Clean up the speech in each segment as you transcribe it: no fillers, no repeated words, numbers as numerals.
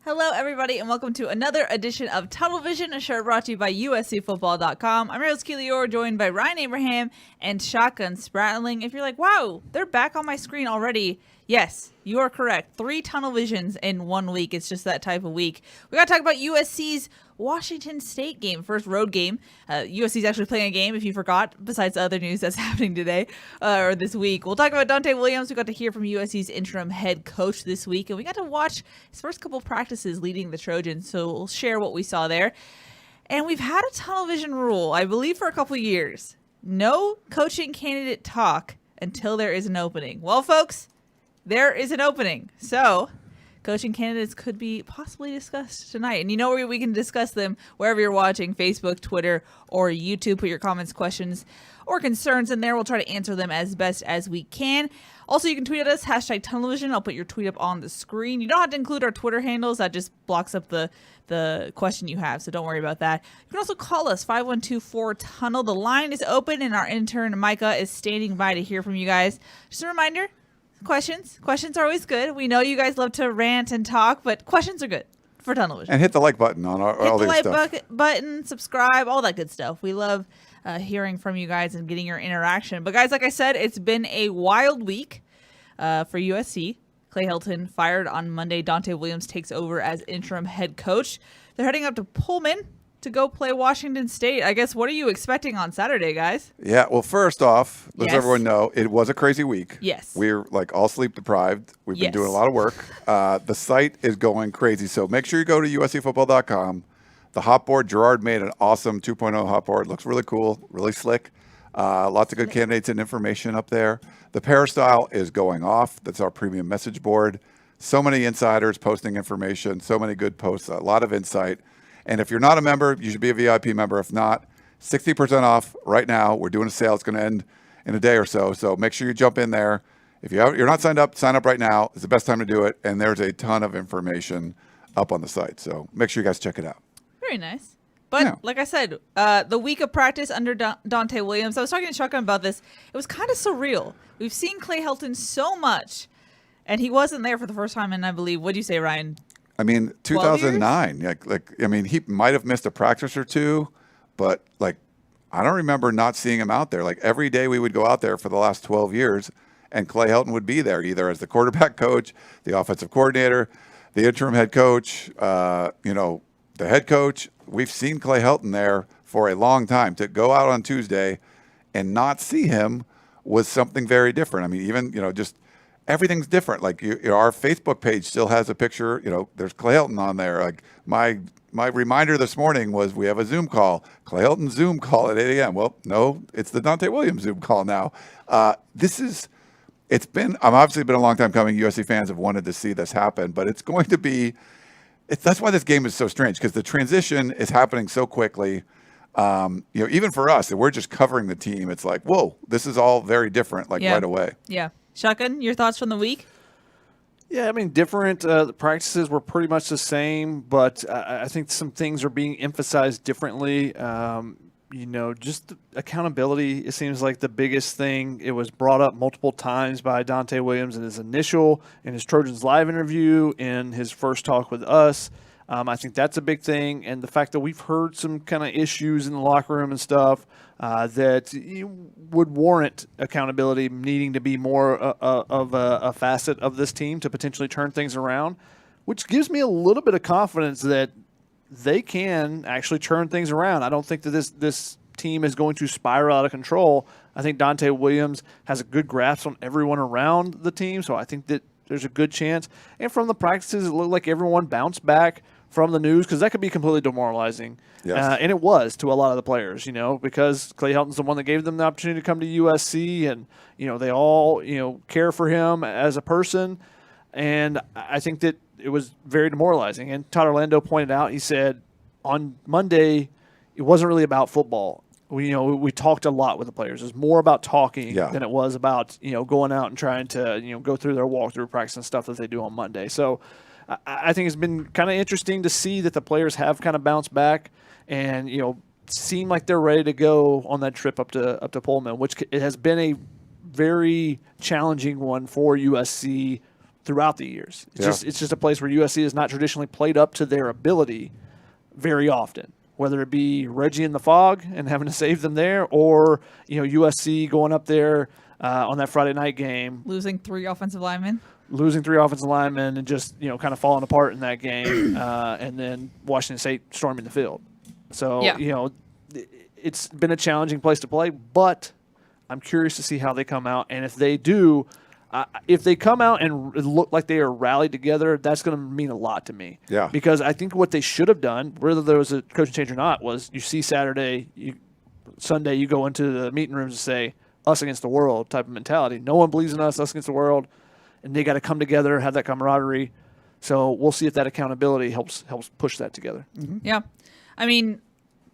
Hello, everybody, and welcome to another edition of Tunnel Vision, a show brought to you by USCFootball.com. I'm your host, Keely Eure, joined by Ryan Abraham and Shotgun Spratling. If you're like, wow, they're back on my screen already, yes, you are correct. 3 Tunnel Visions in 1 week. It's just that type of week. We got to talk about USC's Washington State game, first road game. USC's actually playing a game, if you forgot, besides the other news that's happening today or this week. We'll talk about Donte Williams. We got to hear from USC's interim head coach this week, and we got to watch his first couple practices leading the Trojans, so we'll share what we saw there. And we've had a Tunnel Vision rule, I believe, for a couple years. No coaching candidate talk until there is an opening. Well, folks, there is an opening. So coaching candidates could be possibly discussed tonight. And you know where we can discuss them wherever you're watching, Facebook, Twitter, or YouTube. Put your comments, questions, or concerns in there. We'll try to answer them as best as we can. Also, you can tweet at us, #TunnelVision. I'll put your tweet up on the screen. You don't have to include our Twitter handles. That just blocks up the question you have, so don't worry about that. You can also call us, 512-4TUNNEL. The line is open, and our intern, Micah, is standing by to hear from you guys. Just a reminder, questions are always good. We know you guys love to rant and talk, but questions are good for Tunnel Vision. And hit the like button on all this stuff. Hit the like button, subscribe, all that good stuff. We love hearing from you guys and getting your interaction. But guys, like I said, it's been a wild week for USC. Clay Helton fired on Monday. Donte Williams takes over as interim head coach. They're heading up to Pullman to go play Washington State. I guess, what are you expecting on Saturday, guys? Yeah, well, first off, let everyone know it was a crazy week. Yes. We're like all sleep deprived. We've been doing a lot of work. The site is going crazy. So make sure you go to USCFootball.com. The hot board, Gerard made an awesome 2.0 hot board. Looks really cool, really slick. Lots of good candidates and information up there. The peristyle is going off. That's our premium message board. So many insiders posting information, so many good posts, a lot of insight. And if you're not a member, you should be a VIP member. If not, 60% off right now. We're doing a sale. It's going to end in a day or so. So make sure you jump in there. If you're not signed up, sign up right now. It's the best time to do it. And there's a ton of information up on the site. So make sure you guys check it out. Very nice. But like I said, the week of practice under Donte Williams, I was talking to Shotgun about this. It was kind of surreal. We've seen Clay Helton so much, and he wasn't there for the first time in, I believe, what'd you say, Ryan? I mean, 2009. I mean, he might have missed a practice or two, but I don't remember not seeing him out there. Like every day we would go out there for the last 12 years, and Clay Helton would be there either as the quarterback coach, the offensive coordinator, the interim head coach, the head coach. We've seen Clay Helton there for a long time. To go out on Tuesday and not see him was something very different. I mean, even, just everything's different. Like our Facebook page still has a picture, there's Clay Helton on there. Like my reminder this morning was we have a Zoom call, Clay Helton Zoom call at 8 a.m. Well, no, it's the Donte Williams Zoom call now. It's been obviously been a long time coming. USC fans have wanted to see this happen, but it's going to be, that's why this game is so strange, because the transition is happening so quickly. Even for us, we're just covering the team. It's like, whoa, this is all very different, right away. Yeah. Shotgun, your thoughts from the week? Yeah, I mean, different. The practices were pretty much the same, but I think some things are being emphasized differently. Just accountability, it seems like the biggest thing. It was brought up multiple times by Donte Williams in his Trojans Live interview, in his first talk with us. I think that's a big thing. And the fact that we've heard some kind of issues in the locker room and stuff that would warrant accountability needing to be more of a facet of this team to potentially turn things around, which gives me a little bit of confidence that they can actually turn things around. I don't think that this team is going to spiral out of control. I think Donte Williams has a good grasp on everyone around the team, so I think that there's a good chance. And from the practices, it looked like everyone bounced back from the news, because that could be completely demoralizing. Yes. And it was to a lot of the players, because Clay Helton's the one that gave them the opportunity to come to USC, and, they all, care for him as a person. And I think that it was very demoralizing. And Todd Orlando pointed out, he said, on Monday, it wasn't really about football. We talked a lot with the players. It was more about talking than it was about, going out and trying to, go through their walkthrough practice and stuff that they do on Monday. So I think it's been kind of interesting to see that the players have kind of bounced back and, seem like they're ready to go on that trip up to Pullman, which it has been a very challenging one for USC throughout the years. It's just a place where USC has not traditionally played up to their ability very often, whether it be Reggie in the fog and having to save them there, or USC going up there on that Friday night game, losing 3 offensive linemen and just kind of falling apart in that game, and then Washington State storming the field. So it's been a challenging place to play, but I'm curious to see how they come out, and if they do. If they come out and look like they are rallied together, that's going to mean a lot to me. Yeah. Because I think what they should have done, whether there was a coaching change or not, was you see Saturday, Sunday, you go into the meeting rooms and say, us against the world type of mentality. No one believes in us against the world. And they got to come together, have that camaraderie. So we'll see if that accountability helps push that together. Mm-hmm. Yeah. I mean,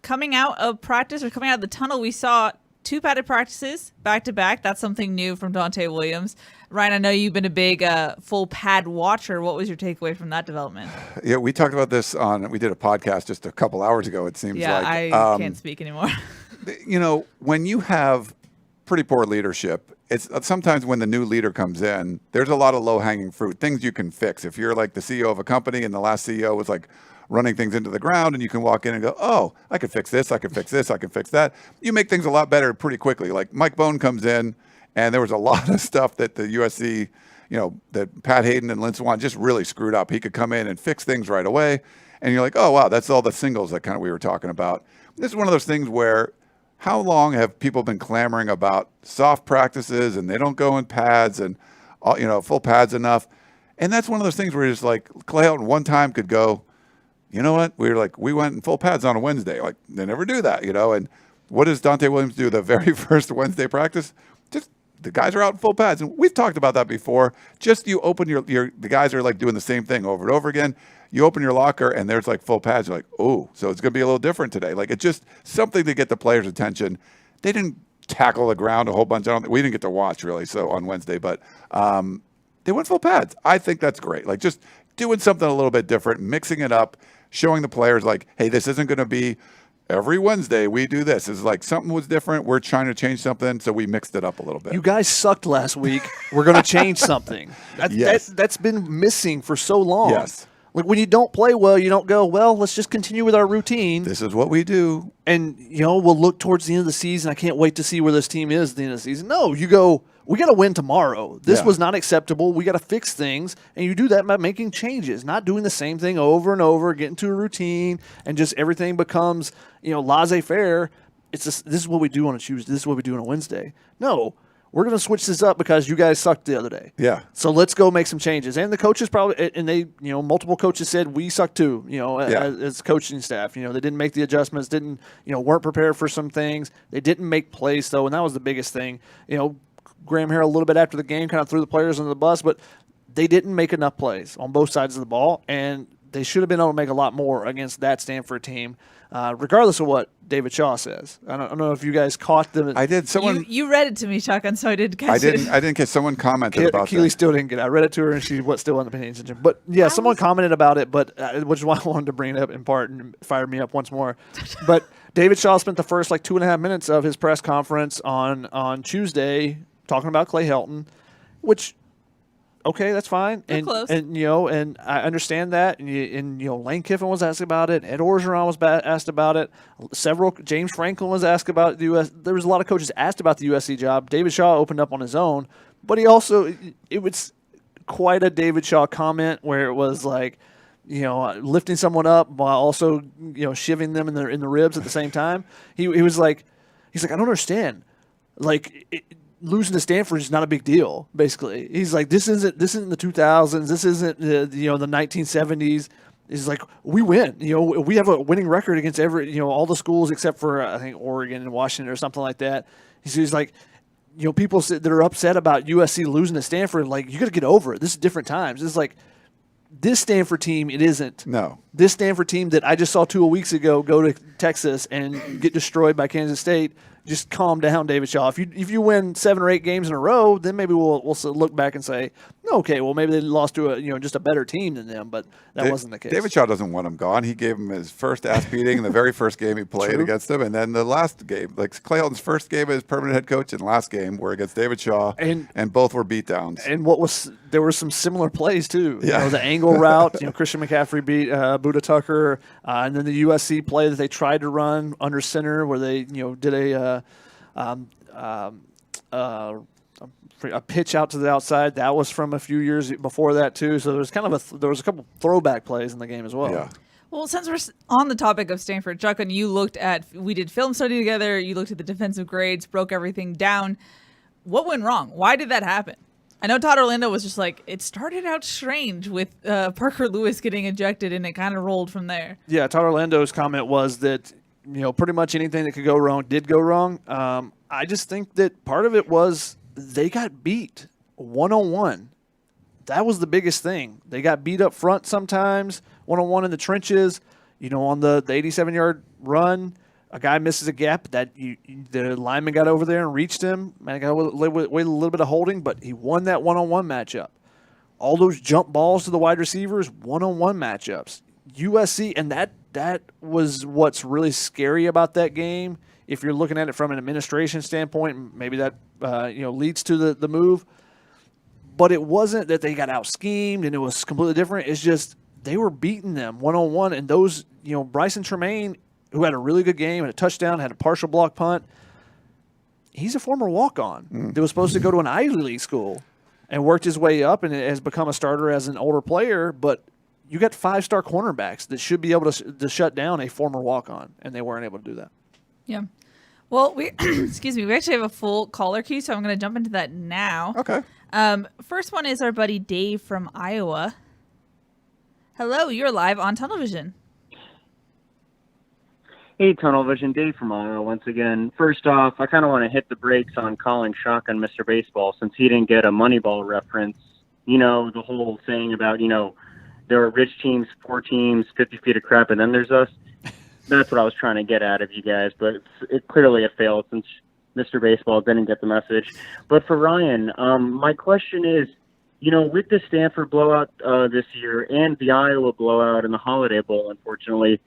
coming out of practice or coming out of the tunnel, we saw 2 padded practices back-to-back. That's something new from Donte Williams. Ryan, I know you've been a big full pad watcher. What was your takeaway from that development? Yeah, we talked about this we did a podcast just a couple hours ago, it seems like. Yeah, I can't speak anymore. When you have pretty poor leadership, it's sometimes when the new leader comes in, there's a lot of low-hanging fruit, things you can fix. If you're like the CEO of a company and the last CEO was like running things into the ground, and you can walk in and go, oh, I could fix this, I could fix this, I could fix that. You make things a lot better pretty quickly. Like Mike Bohn comes in, and there was a lot of stuff that the USC, that Pat Hayden and Lynn Swan just really screwed up. He could come in and fix things right away, and you're like, oh, wow, that's all the singles that kind of we were talking about. This is one of those things where how long have people been clamoring about soft practices, and they don't go in pads and, full pads enough? And that's one of those things where it's like Clay Helton one time could go, you know what? We went in full pads on a Wednesday. Like, they never do that, And what does Donte Williams do the very first Wednesday practice? Just the guys are out in full pads. And we've talked about that before. Just you open the guys are like doing the same thing over and over again. You open your locker and there's like full pads. You're like, oh, so it's going to be a little different today. Like, it's just something to get the players' attention. They didn't tackle the ground a whole bunch. We didn't get to watch really, so on Wednesday, but they went full pads. I think that's great. Like, just doing something a little bit different, mixing it up, showing the players like, hey, this isn't going to be every Wednesday we do this. It's like something was different. We're trying to change something, so we mixed it up a little bit. You guys sucked last week. We're going to change something. That's been missing for so long. Yes. Like, when you don't play well, you don't go, well, let's just continue with our routine. This is what we do. And, we'll look towards the end of the season. I can't wait to see where this team is at the end of the season. No, you go, we got to win tomorrow. This was not acceptable. We got to fix things. And you do that by making changes, not doing the same thing over and over, getting to a routine, and just everything becomes, laissez-faire. This is what we do on a Tuesday. This is what we do on a Wednesday. No. We're going to switch this up because you guys sucked the other day. Yeah. So let's go make some changes. And the coaches probably, and they, multiple coaches said we suck too, as coaching staff. They didn't make the adjustments, weren't prepared for some things. They didn't make plays, though, and that was the biggest thing. Graham Harrell a little bit after the game kind of threw the players under the bus, but they didn't make enough plays on both sides of the ball, and they should have been able to make a lot more against that Stanford team, regardless of what David Shaw says. I don't know if you guys caught them. I did. Someone you read it to me, Shotgun, so I did catch it. I didn't catch. Someone commented about Keely that. still didn't get it. I read it to her, and she still wasn't paying attention. But, yeah, someone commented about it, but which is why I wanted to bring it up in part and fire me up once more. But David Shaw spent the first, 2.5 minutes of his press conference on Tuesday talking about Clay Helton, which – okay, that's fine. They're close. And I understand that. And Lane Kiffin was asked about it. Ed Orgeron was asked about it. James Franklin was asked about the U.S. There was a lot of coaches asked about the USC job. David Shaw opened up on his own, but it was quite a David Shaw comment where it was like, lifting someone up while also shivving them in the ribs at the same time. He was like, I don't understand, losing to Stanford is not a big deal, basically. He's like, this isn't the 2000s. This isn't the 1970s. He's like, we win. We have a winning record against all the schools except for I think Oregon and Washington or something like that. He's like, people that are upset about USC losing to Stanford, like, you got to get over it. This is different times. It's like, this Stanford team, it isn't. No. This Stanford team that I just saw 2 weeks ago go to Texas and get destroyed by Kansas State. Just calm down, David Shaw. If you win 7 or 8 games in a row, then maybe we'll look back and say, okay, well, maybe they lost to just a better team than them, but that wasn't the case. David Shaw doesn't want him gone. He gave him his first ass beating in the very first game he played against him, and then the last game, like Clay Helton's first game as permanent head coach and last game were against David Shaw, and both were beatdowns. And there were some similar plays too. Yeah. The angle route. Christian McCaffrey beat Buda Tucker, and then the USC play that they tried to run under center, where they did a pitch out to the outside. That was from a few years before that too. So there was a couple throwback plays in the game as well. Yeah. Well, since we're on the topic of Stanford, Chuck, and we did film study together. You looked at the defensive grades, broke everything down. What went wrong? Why did that happen? I know Todd Orlando was just like, it started out strange with Parker Lewis getting ejected, and it kind of rolled from there. Yeah, Todd Orlando's comment was that pretty much anything that could go wrong did go wrong. I just think that part of it was they got beat 1-on-1. That was the biggest thing. They got beat up front sometimes, 1-on-1 in the trenches. On the 87-yard run, a guy misses a gap that the lineman got over there and reached him. Man, got away with a little bit of holding, but he won that 1-on-1 matchup. All those jump balls to the wide receivers, 1-on-1 matchups. USC, and that was what's really scary about that game. If you're looking at it from an administration standpoint, maybe that leads to the move. But it wasn't that they got out schemed and it was completely different. It's just they were beating them 1-on-1, and those Bryson Tremaine, who had a really good game, had a touchdown, had a partial block punt. He's a former walk-on that was supposed to go to an Ivy League school and worked his way up and has become a starter as an older player. But you got 5-star cornerbacks that should be able to shut down a former walk-on, and they weren't able to do that. Yeah. Well, we excuse me. We actually have a full caller queue, so I'm going to jump into that now. Okay. First one is our buddy Dave from Iowa. Hello, you're live on television. Hey, Tunnel Vision, Dave from Iowa once again. First off, I kind of want to hit the brakes on calling Shotgun Mr. Baseball since he didn't get a Moneyball reference. The whole saying about, there are rich teams, poor teams, 50 feet of crap, and then there's us. That's what I was trying to get out of you guys, but it clearly a failed since Mr. Baseball didn't get the message. But for Ryan, my question is, with the Stanford blowout this year and the Iowa blowout and the Holiday Bowl, unfortunately,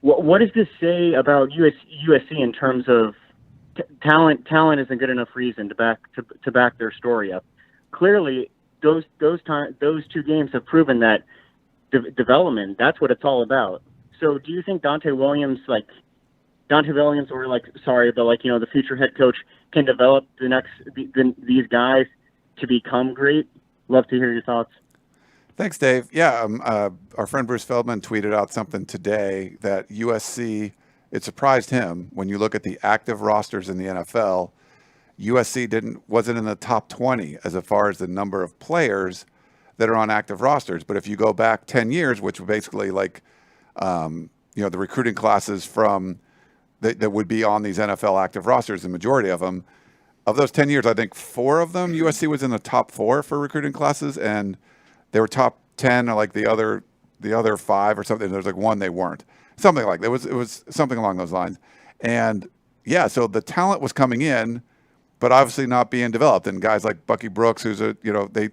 what does this say about USC in terms of talent? Talent isn't good enough reason to back their story up. Clearly, those 2 games have proven that development. That's what it's all about. So, do you think Donte Williams, or the future head coach can develop these guys to become great? Love to hear your thoughts. Thanks, Dave. Yeah, our friend Bruce Feldman tweeted out something today that USC, it surprised him when you look at the active rosters in the NFL. USC wasn't in the top 20 as far as the number of players that are on active rosters. But if you go back 10 years, which were basically like, the recruiting classes from that would be on these NFL active rosters, the majority of them, of those 10 years, I think 4 of them, USC was in the top 4 for recruiting classes, and they were top 10 or like the other 5 or something. There's like 1 they weren't. Something like that. It was something along those lines. And yeah, so the talent was coming in, but obviously not being developed. And guys like Bucky Brooks, who's they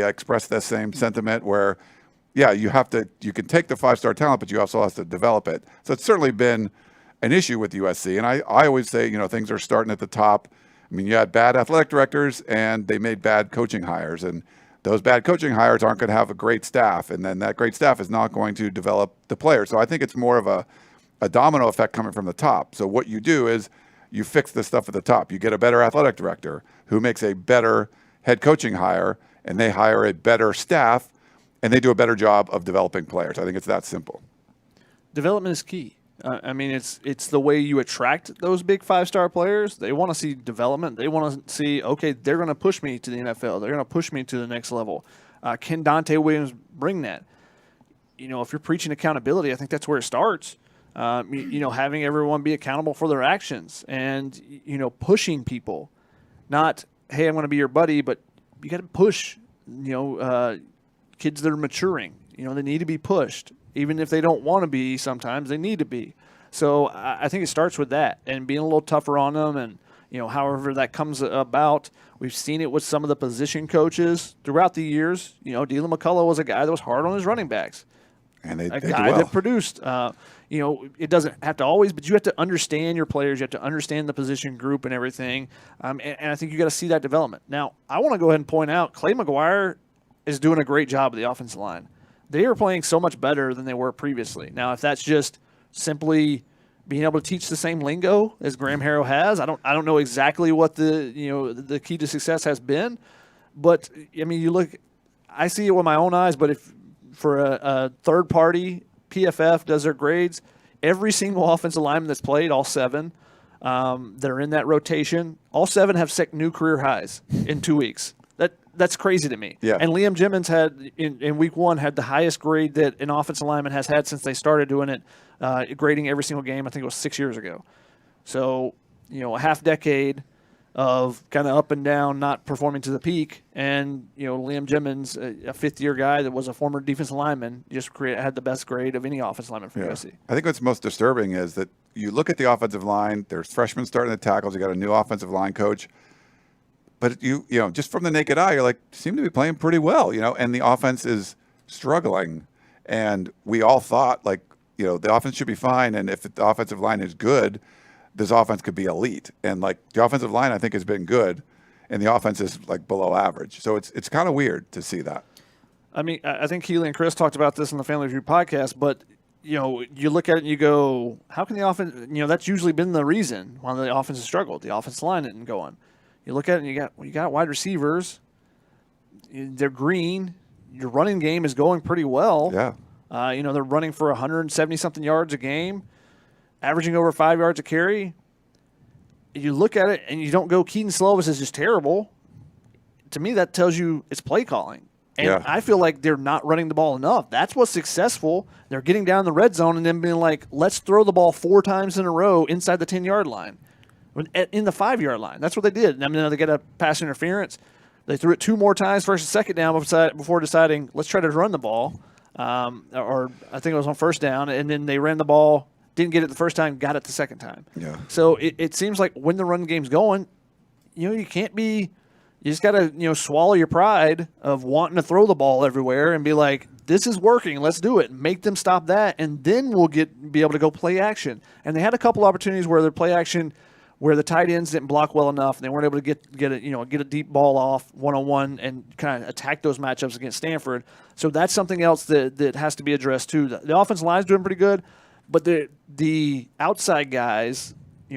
expressed that same sentiment where, yeah, you can take the 5-star talent, but you also have to develop it. So it's certainly been an issue with USC. And I always say, things are starting at the top. I mean, you had bad athletic directors and they made bad coaching hires, and those bad coaching hires aren't going to have a great staff. And then that great staff is not going to develop the players. So I think it's more of a domino effect coming from the top. So what you do is you fix the stuff at the top. You get a better athletic director who makes a better head coaching hire, and they hire a better staff, and they do a better job of developing players. I think it's that simple. Development is key. It's the way you attract those big 5-star players. They want to see development. They want to see, okay, they're going to push me to the NFL. They're going to push me to the next level. Can Donte Williams bring that? if you're preaching accountability, I think that's where it starts. Having everyone be accountable for their actions and, pushing people. Not, hey, I'm going to be your buddy, but you got to push, kids that are maturing. They need to be pushed. Even if they don't want to be, sometimes they need to be. So I think it starts with that and being a little tougher on them and, however that comes about. We've seen it with some of the position coaches throughout the years. Dylan McCullough was a guy that was hard on his running backs. And they guy did well. that produced. It doesn't have to always, but you have to understand your players. You have to understand the position group and everything. And I think you got to see that development. Now, I want to go ahead and point out Clay McGuire is doing a great job with the offensive line. They are playing so much better than they were previously. Now, if that's just simply being able to teach the same lingo as Graham Harrell has, I don't know exactly what the key to success has been. But you look, I see it with my own eyes. But if for a third party, PFF does their grades, every single offensive lineman that's played, all 7 that are in that rotation, all 7 have set new career highs in 2 weeks. That's crazy to me. Yeah. And Liam Jimmons had in week 1 had the highest grade that an offensive lineman has had since they started doing it, grading every single game. I think it was 6 years ago. So a half decade of kind of up and down, not performing to the peak, and Liam Jimmons, a fifth-year guy that was a former defensive lineman, just had the best grade of any offensive lineman for USC. I think what's most disturbing is that you look at the offensive line. There's freshmen starting the tackles. You got a new offensive line coach. But just from the naked eye, you're like, seem to be playing pretty well, and the offense is struggling. And we all thought, the offense should be fine. And if the offensive line is good, this offense could be elite. And, the offensive line, I think, has been good, and the offense is, below average. So it's kind of weird to see that. I think Keely and Chris talked about this in the Family Review podcast, but, you look at it and you go, how can the offense, that's usually been the reason why the offense has struggled. The offensive line didn't go on. You look at it and you got wide receivers. They're green. Your running game is going pretty well. Yeah. They're running for 170-something yards a game, averaging over 5 yards a carry. You look at it and you don't go, Keaton Slovis is just terrible. To me, that tells you it's play calling. And I feel like they're not running the ball enough. That's what's successful. They're getting down the red zone and then being like, let's throw the ball 4 times in a row inside the 10-yard line. In the 5-yard line. That's what they did. They get a pass interference. They threw it 2 more times first and second down before deciding, let's try to run the ball. Or I think it was on first down. And then they ran the ball, didn't get it the first time, got it the second time. Yeah. So it seems like when the run game's going, you can't be – you just got to, swallow your pride of wanting to throw the ball everywhere and be like, this is working, let's do it. Make them stop that, and then we'll be able to go play action. And they had a couple opportunities where their play action – where the tight ends didn't block well enough, and they weren't able to get a deep ball off one-on-one and kind of attack those matchups against Stanford. So that's something else that has to be addressed too. The offensive line is doing pretty good, but the outside guys,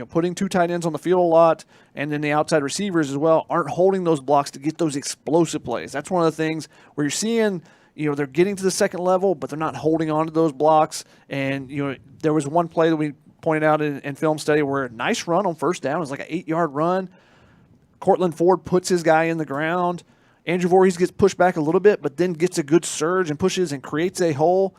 putting 2 tight ends on the field a lot, and then the outside receivers as well, aren't holding those blocks to get those explosive plays. That's one of the things where you're seeing they're getting to the second level, but they're not holding on to those blocks. And there was one play that we pointed out in film study where a nice run on first down. It was like an 8-yard run. Cortland Ford puts his guy in the ground. Andrew Voorhees gets pushed back a little bit, but then gets a good surge and pushes and creates a hole.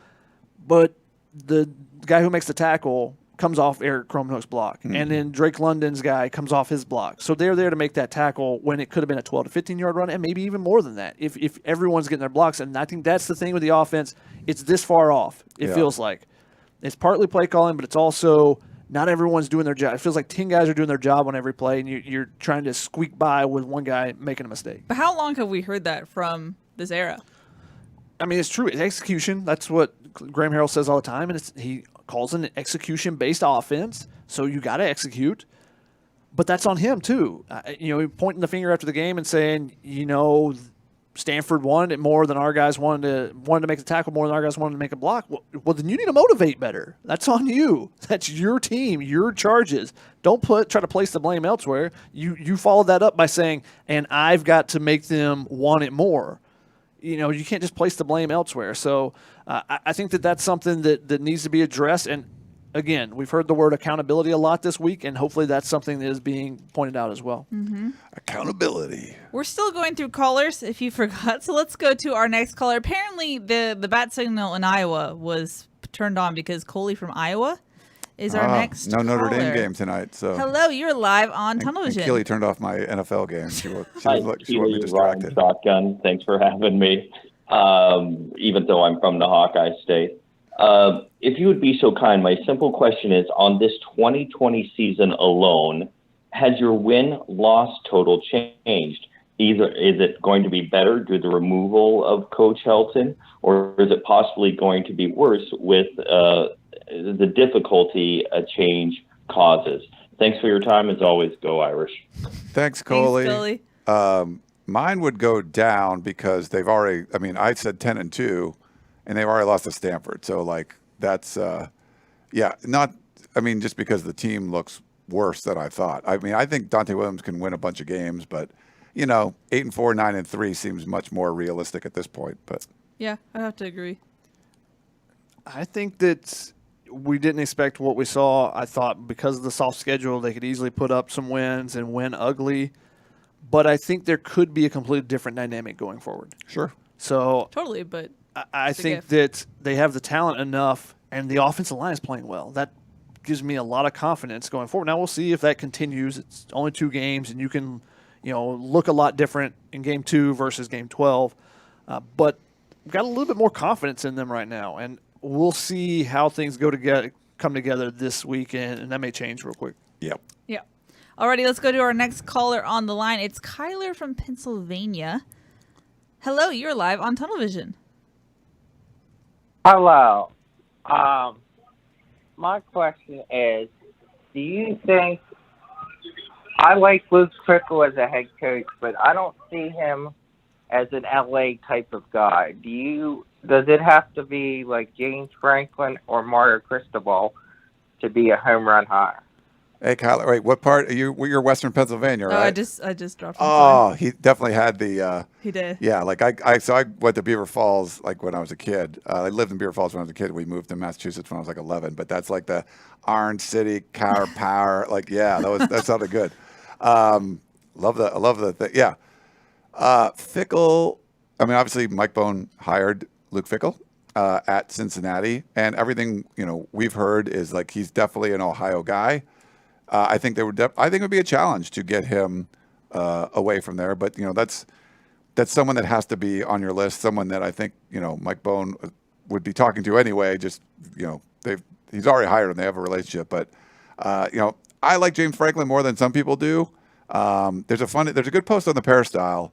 But the guy who makes the tackle comes off Eric Kromhoek's block. Mm-hmm. And then Drake London's guy comes off his block. So they're there to make that tackle when it could have been a 12 to 15-yard run, and maybe even more than that if everyone's getting their blocks. And I think that's the thing with the offense. It's this far off, it feels like. It's partly play calling, but it's also not everyone's doing their job. It feels like 10 guys are doing their job on every play, and you're trying to squeak by with one guy making a mistake. But how long have we heard that from this era? It's true. It's execution. That's what Graham Harrell says all the time, and he calls it an execution-based offense, so you got to execute. But that's on him, too. Pointing the finger after the game and saying, Stanford wanted it more than our guys wanted to make the tackle more than our guys wanted to make a block. Well, then you need to motivate better. That's on you. That's your team, your charges. Don't try to place the blame elsewhere. You follow that up by saying, and I've got to make them want it more. You can't just place the blame elsewhere. So I think that's something that needs to be addressed. And again, we've heard the word accountability a lot this week, and hopefully that's something that is being pointed out as well. Accountability. We're still going through callers, if you forgot. So let's go to our next caller. Apparently, the bat signal in Iowa was turned on because Coley from Iowa is our next No Notre Dame caller. game tonight. So Hello, you're live on Tunnel and Vision. Keely turned off my NFL game. She wanted me Keely Eure, distracted. Shotgun. Thanks for having me. Even though I'm from the Hawkeye State. If you would be so kind, my simple question is, on this 2020 season alone, has your win-loss total changed? Either is it going to be better due to the removal of Coach Helton, or is it possibly going to be worse with the difficulty a change causes? Thanks for your time. As always, go Irish. Thanks, Coley. Thanks, Coley. Mine would go down because they've already. I mean, I said 10-2, and they've already lost to Stanford. So that's not. I mean, just because the team looks worse than I thought. I mean, I think Donte Williams can win a bunch of games, but 8-4, 9-3 seems much more realistic at this point. But Yeah, I have to agree. I think that we didn't expect what we saw. I thought because of the soft schedule, they could easily put up some wins and win ugly. But I think there could be a completely different dynamic going forward. sure. So Totally, but I It's a think gift. that they have the talent enough, and the offensive line is playing well. That gives me a lot of confidence going forward. Now we'll see if that continues. It's only 2 games, and you can, look a lot different in game 2 versus game 12. But we've got a little bit more confidence in them right now, and we'll see how things come together this weekend, and that may change real quick. Yep. yeah. Alrighty, let's go to our next caller on the line. It's Kyler from Pennsylvania. Hello, you're live on Tunnel Vision. Hello. My question is, do you think, I like Luke Fickell as a head coach, but I don't see him as an LA type of guy. Does it have to be like James Franklin or Mario Cristobal to be a home run hire? Hey, Kyler. Wait, what part? You're Western Pennsylvania, right? Oh, I just dropped him. Oh, he definitely had the. He did. Yeah, I went to Beaver Falls when I was a kid. I lived in Beaver Falls when I was a kid. We moved to Massachusetts when I was 11. But that's like the Orange City car power. That sounded good. I love the thing. Yeah, Fickell. I mean, obviously Mike Bohn hired Luke Fickell at Cincinnati, and everything we've heard is he's definitely an Ohio guy. I think it would be a challenge to get him away from there, but that's someone that has to be on your list. Someone that I think Mike Bohn would be talking to anyway. Just he's already hired him. They have a relationship, but I like James Franklin more than some people do. There's a good post on the Peristyle.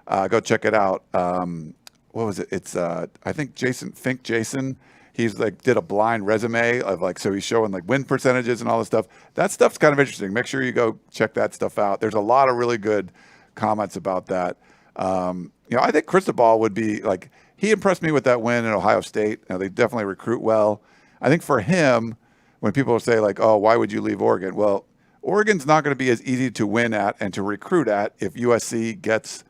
Go check it out. What was it? It's I think Jason. He's did a blind resume of so he's showing win percentages and all this stuff. That stuff's kind of interesting. Make sure you go check that stuff out. There's a lot of really good comments about that. I think Cristobal would be he impressed me with that win in Ohio State. They definitely recruit well. I think for him, when people say oh, why would you leave Oregon? Well, Oregon's not going to be as easy to win at and to recruit at if USC gets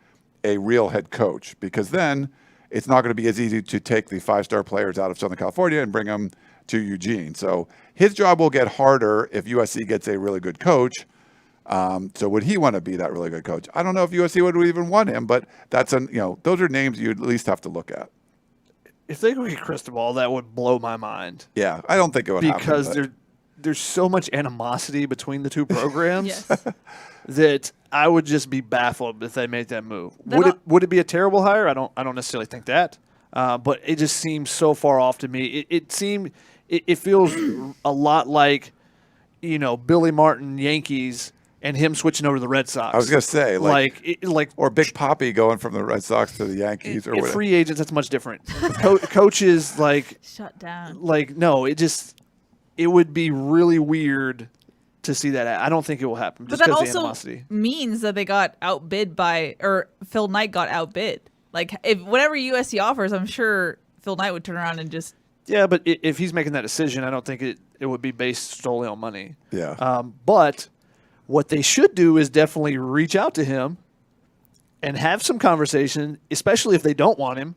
a real head coach, because then it's not going to be as easy to take the 5-star players out of Southern California and bring them to Eugene. So his job will get harder if USC gets a really good coach. So would he want to be that really good coach? I don't know if USC would even want him, but those are names you'd at least have to look at. If they could get Cristobal, that would blow my mind. Yeah, I don't think it would happen. Because there's so much animosity between the two programs Yes. that I would just be baffled if they made that move. Would it be a terrible hire? I don't necessarily think that. But it just seems so far off to me. It feels a lot like, Billy Martin Yankees and him switching over to the Red Sox. I was going to say or Big Papi going from the Red Sox to the Yankees or whatever. Free agents, that's much different. Coaches Shut down. no, it would be really weird to see that. I don't think it will happen. But Just that because of the also animosity. means that they got outbid or Phil Knight got outbid. If whatever USC offers, I'm sure Phil Knight would turn around and just. Yeah, but if he's making that decision, I don't think it would be based solely on money. Yeah. But what they should do is definitely reach out to him and have some conversation, especially if they don't want him,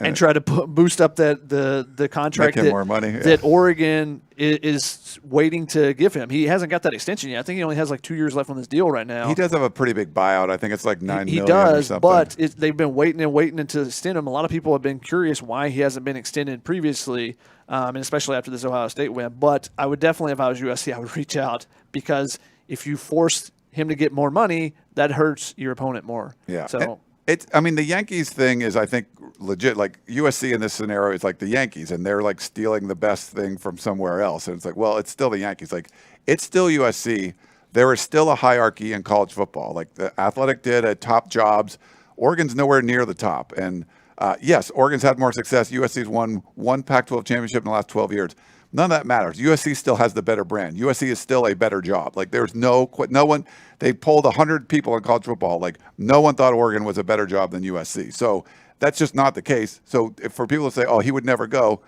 and try to boost up the contract Make him more money. that Oregon is waiting to give him. He hasn't got that extension yet. I think he only has like 2 years left on this deal right now. He does have a pretty big buyout. I think it's like $9 million He does, or something. but they've been waiting to extend him. A lot of people have been curious why he hasn't been extended previously, and especially after this Ohio State win. But I would definitely, if I was USC, I would reach out, because if you force him to get more money, that hurts your opponent more. Yeah. So I mean, the Yankees thing is, I think, legit. Like, USC in this scenario is like the Yankees, and they're like stealing the best thing from somewhere else. And it's like, well, it's still the Yankees. Like, it's still USC. There is still a hierarchy in college football. Like, the Athletic did at top jobs. Oregon's nowhere near the top. And yes, Oregon's had more success. USC's won one Pac-12 championship in the last 12 years. None of that matters. USC still has the better brand. USC is still a better job. Like, there's no one. They polled 100 people in college football. Like, no one thought Oregon was a better job than USC. So that's just not the case. So for people to say, oh, he would never go,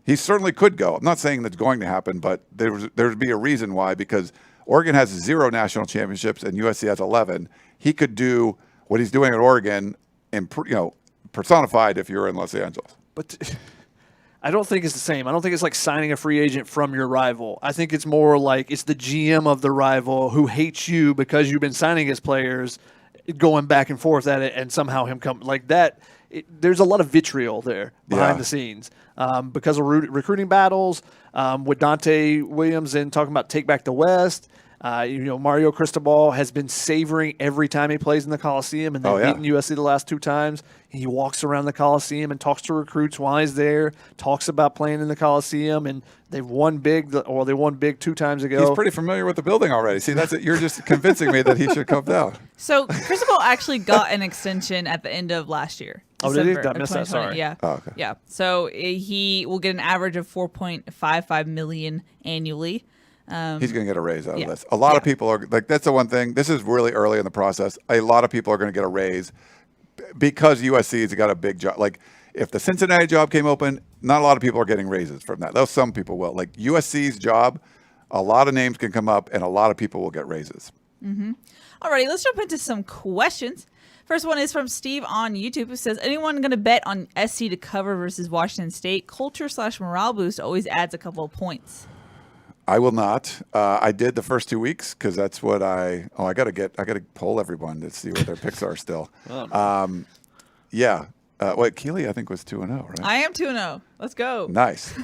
he certainly could go. I'm not saying that's going to happen, but there'd be a reason why, because Oregon has 0 national championships and USC has 11. He could do what he's doing at Oregon, and personified if you're in Los Angeles. But I don't think it's the same. I don't think it's like signing a free agent from your rival. I think it's more like it's the GM of the rival who hates you because you've been signing his players, going back and forth at it, and somehow him come like that. There's a lot of vitriol there behind the scenes because of recruiting battles with Donte Williams and talking about take back the West. Mario Cristobal has been savoring every time he plays in the Coliseum, and they've beaten USC the last 2 times. He walks around the Coliseum and talks to recruits while he's there, talks about playing in the Coliseum, and they've won big. They won big 2 times ago. He's pretty familiar with the building already. See, that's it. You're just convincing me that he should come down. So Cristobal actually got an extension at the end of last year. Oh, did he? December I missed that. 2020. Sorry. Yeah. Oh, okay. Yeah. So he will get an average of $4.55 million annually. He's going to get a raise out of this. A lot of people are like, that's the one thing. This is really early in the process. A lot of people are going to get a raise because USC's got a big job. Like, if the Cincinnati job came open, not a lot of people are getting raises from that. Though some people will. Like, USC's job, a lot of names can come up and a lot of people will get raises. Mm-hmm. All righty, let's jump into some questions. First one is from Steve on YouTube, who says, anyone going to bet on SC to cover versus Washington State? Culture/morale boost always adds a couple of points. I will not. I did the first 2 weeks because that's what I got to poll everyone to see what their picks are still. Yeah. Keely, I think, was 2-0, right? I am 2-0. Let's go. Nice.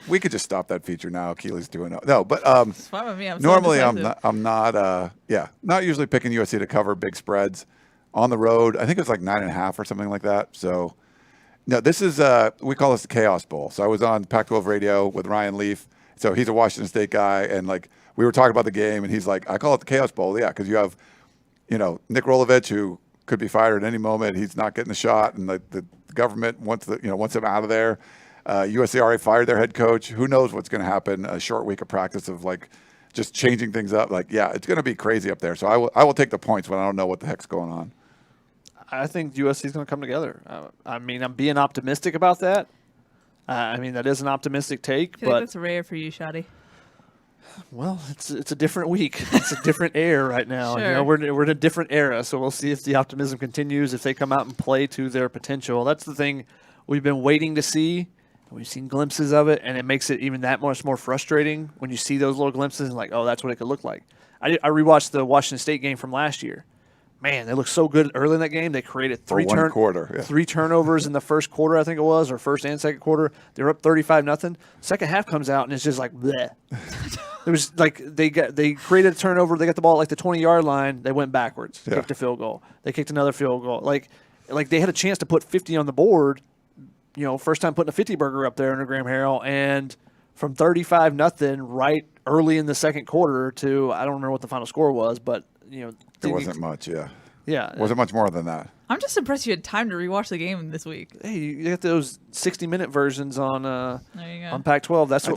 We could just stop that feature now. Keely's 2-0. No, but it's fine with me. normally I'm not usually picking USC to cover big spreads on the road. I think it was like 9.5 or something like that. So no, this is we call this the Chaos Bowl. So I was on Pac-12 radio with Ryan Leaf. So he's a Washington State guy, and like we were talking about the game, and he's like, I call it the Chaos Bowl, because you have, Nick Rolovich, who could be fired at any moment. He's not getting the shot, and the government wants him out of there. USC already fired their head coach. Who knows what's going to happen? A short week of practice of like just changing things up. Like, it's going to be crazy up there. So I will take the points when I don't know what the heck's going on. I think USC is going to come together. I'm being optimistic about that. That is an optimistic take, I feel like that's rare for you, Shadi. Well, it's a different week. It's a different era right now. Sure. We're in a different era, so we'll see if the optimism continues, if they come out and play to their potential. That's the thing we've been waiting to see. We've seen glimpses of it, and it makes it even that much more frustrating when you see those little glimpses and like, oh, that's what it could look like. I rewatched the Washington State game from last year. Man, they looked so good early in that game. They created three turnovers in the first quarter, I think it was, or first and second quarter. They were up 35-0. Second half comes out and it's just like bleh. It was like they created a turnover. They got the ball at like the 20-yard line. They went backwards, kicked a field goal. They kicked another field goal. Like they had a chance to put 50 on the board. First time putting a 50 burger up there under Graham Harrell, and from 35-0 right early in the second quarter to I don't remember what the final score was, but it wasn't much, yeah. Yeah. Wasn't much more than that. I'm just impressed you had time to rewatch the game this week. Hey, you got those 60-minute versions on there you go. on Pac-12. That's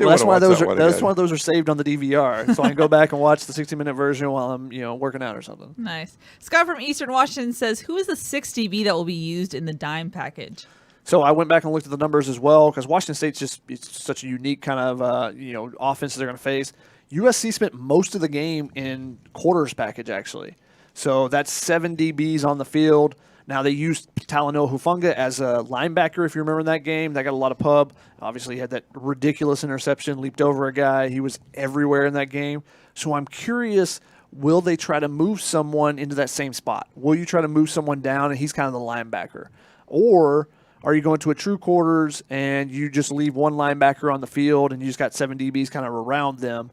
why those are saved on the DVR, so I can go back and watch the 60-minute version while I'm working out or something. Nice. Scott from Eastern Washington says, "Who is the 6 DB that will be used in the dime package?" So I went back and looked at the numbers as well because Washington State's it's such a unique kind of offense they're going to face. USC spent most of the game in quarters package actually. So that's 7 DBs on the field. Now, they used Talanoa Hufanga as a linebacker, if you remember that game. That got a lot of pub. Obviously, he had that ridiculous interception, leaped over a guy. He was everywhere in that game. So I'm curious, will they try to move someone into that same spot? Will you try to move someone down and he's kind of the linebacker? Or are you going to a true quarters and you just leave one linebacker on the field and you just got 7 DBs kind of around them?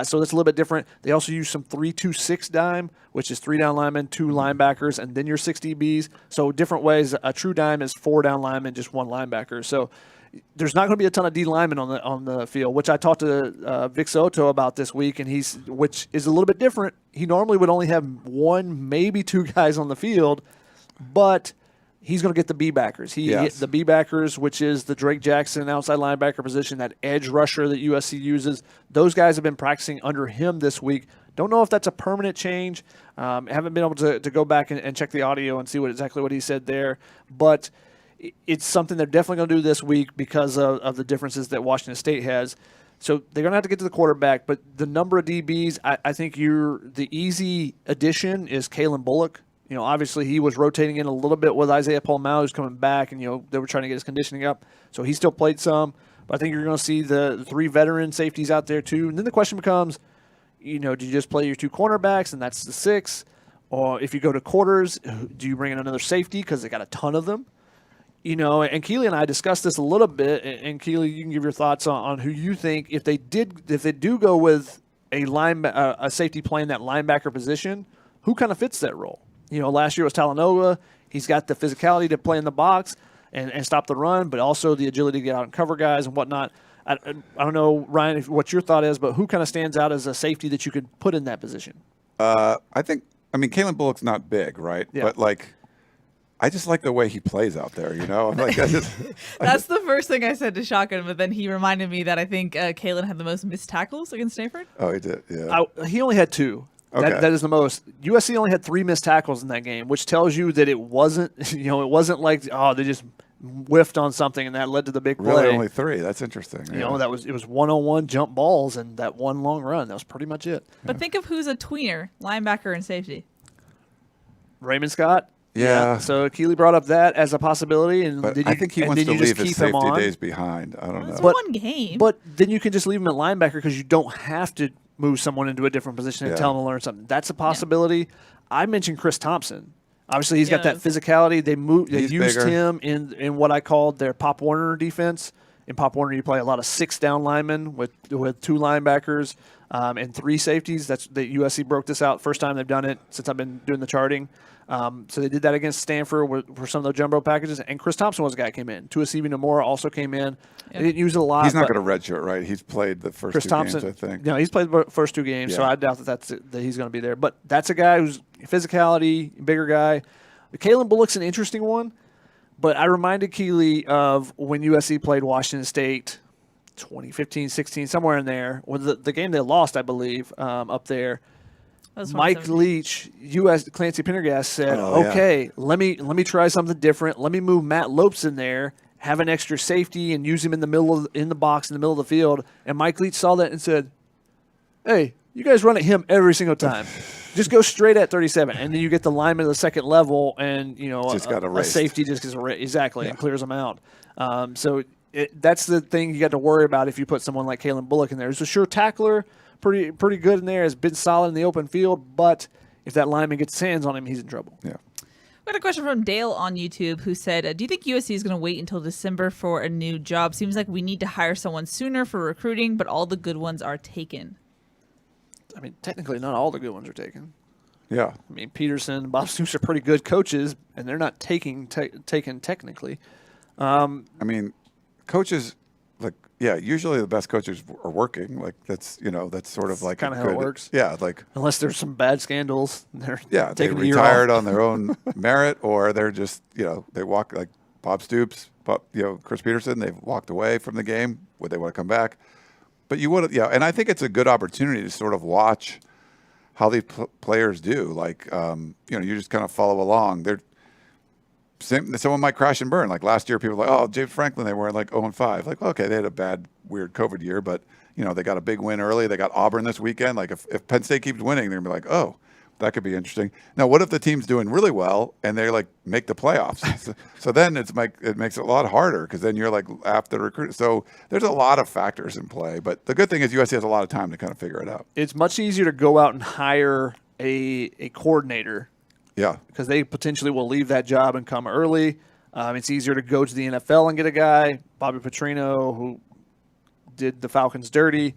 So that's a little bit different. They also use some 3-2-6 dime, which is 3 down linemen, 2 linebackers, and then your 6 DBs. So different ways. A true dime is 4 down linemen, just 1 linebacker. So there's not going to be a ton of D linemen on the field, which I talked to Vic Soto about this week, and which is a little bit different. He normally would only have 1, maybe 2 guys on the field, but he's going to get the B-backers. He hit the B-backers, which is the Drake Jackson outside linebacker position, that edge rusher that USC uses. Those guys have been practicing under him this week. Don't know if that's a permanent change. Haven't been able to go back and check the audio and see exactly what he said there. But it's something they're definitely going to do this week because of the differences that Washington State has. So they're going to have to get to the quarterback. But the number of DBs, I think the easy addition is Kalen Bullock. Obviously he was rotating in a little bit with Isaiah Palouse, who's coming back, and, they were trying to get his conditioning up. So he still played some. But I think you're going to see the 3 veteran safeties out there too. And then the question becomes, do you just play your 2 cornerbacks and that's the 6? Or if you go to quarters, do you bring in another safety because they got a ton of them? And Keely and I discussed this a little bit. And Keely, you can give your thoughts on who you think, if they do go with a safety playing that linebacker position, who kind of fits that role? Last year was Talanoa. He's got the physicality to play in the box and stop the run, but also the agility to get out and cover guys and whatnot. I don't know, Ryan, what your thought is, but who kind of stands out as a safety that you could put in that position? Kalen Bullock's not big, right? Yeah. But, I just like the way he plays out there, That's the first thing I said to Shotgun, but then he reminded me that I think Kalen had the most missed tackles against Stanford. Oh, he did, yeah. He only had 2. Okay. That is the most. USC only had 3 missed tackles in that game, which tells you that it wasn't, it wasn't like, they just whiffed on something and that led to the big play. Really, only 3. That's interesting. It was one-on-one jump balls and that one long run. That was pretty much it. But think of who's a tweener, linebacker and safety. Raymond Scott. Yeah. So Keely brought up that as a possibility, and I think he wants to leave his safety days behind. I don't know. It's one game. But then you can just leave him at linebacker because you don't have to move someone into a different position and tell them to learn something. That's a possibility. Yeah. I mentioned Chris Thompson. Obviously, he's got that physicality. They used bigger. Him in what I called their Pop Warner defense. In Pop Warner, you play a lot of 6 down linemen with 2 linebackers and 3 safeties. That's the USC broke this out. First time they've done it since I've been doing the charting. So they did that against Stanford for some of the jumbo packages. And Chris Thompson was the guy that came in. Tuasivi Nomura also came in. They didn't use it a lot. He's not going to redshirt, right? He's played the first 2 games, I think. No, he's played the first 2 games, so I doubt that he's going to be there. But that's a guy who's physicality, bigger guy. Kalen Bullock's an interesting one, but I reminded Keely of when USC played Washington State 2015, 16, somewhere in there. The game they lost, I believe, up there. Mike Leach, Clancy Pendergast said, let me try something different. Let me move Matt Lopes in there, have an extra safety, and use him in the box in the middle of the field. And Mike Leach saw that and said, hey, you guys run at him every single time. Just go straight at 37. And then you get the lineman of the second level, and a safety just gets erased. Exactly, and clears them out. So that's the thing you got to worry about if you put someone like Kalen Bullock in there. He's a sure tackler. Pretty good in there, has been solid in the open field, but if that lineman gets his hands on him, he's in trouble. Yeah. We got a question from Dale on YouTube who said, do you think USC is going to wait until December for a new job? Seems like we need to hire someone sooner for recruiting, but all the good ones are taken. I mean, technically not all the good ones are taken. Yeah. I mean, Peterson, Bob Stoops are pretty good coaches, and they're not taken technically. Coaches... usually the best coaches are working. That's sort of like kind of how it works. Yeah, unless there's some bad scandals, they retired on their own merit, or they're just they walk like Bob Stoops, Chris Peterson. They've walked away from the game. Would they want to come back? But you would, and I think it's a good opportunity to sort of watch how these players do. You just kind of follow along. Someone might crash and burn. Like last year, people were like, oh, James Franklin, they were 0-5. Like, okay, they had a bad, weird COVID year, but, they got a big win early. They got Auburn this weekend. Like, if Penn State keeps winning, they're going to be like, oh, That could be interesting. Now, what if the team's doing really well and they like make the playoffs? so then it makes it a lot harder because then you're like after the recruit. So there's a lot of factors in play. But the good thing is USC has a lot of time to kind of figure it out. It's much easier to go out and hire a coordinator. Yeah, because they potentially will leave that job and come early. It's easier to go to the NFL and get a guy, Bobby Petrino, who did the Falcons dirty.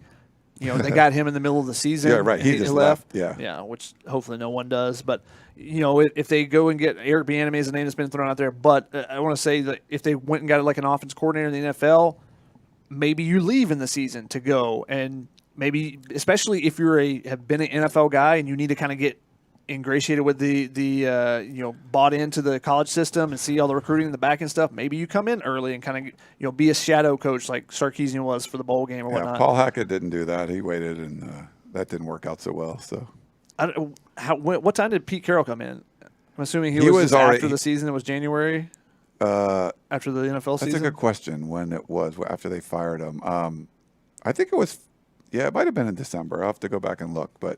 They got him in the middle of the season. Yeah, right. He just left. Yeah, which hopefully no one does. But, if they go and get Eric Bieniemy is a name that's been thrown out there. But I want to say that if they went and got like an offense coordinator in the NFL, maybe you leave in the season to go. And maybe, especially if have been an NFL guy and you need to kind of get ingratiated with the bought into the college system and see all the recruiting in the back and stuff, maybe you come in early and kind of be a shadow coach like Sarkisian was for the bowl game or whatnot. Paul Hackett didn't do that. He waited, and that didn't work out so well. So, what time did Pete Carroll come in? I'm assuming he was already, after the season. It was January. After the NFL season. That's a good question. When it was after they fired him, I think it was. Yeah, it might have been in December. I'll have to go back and look, but.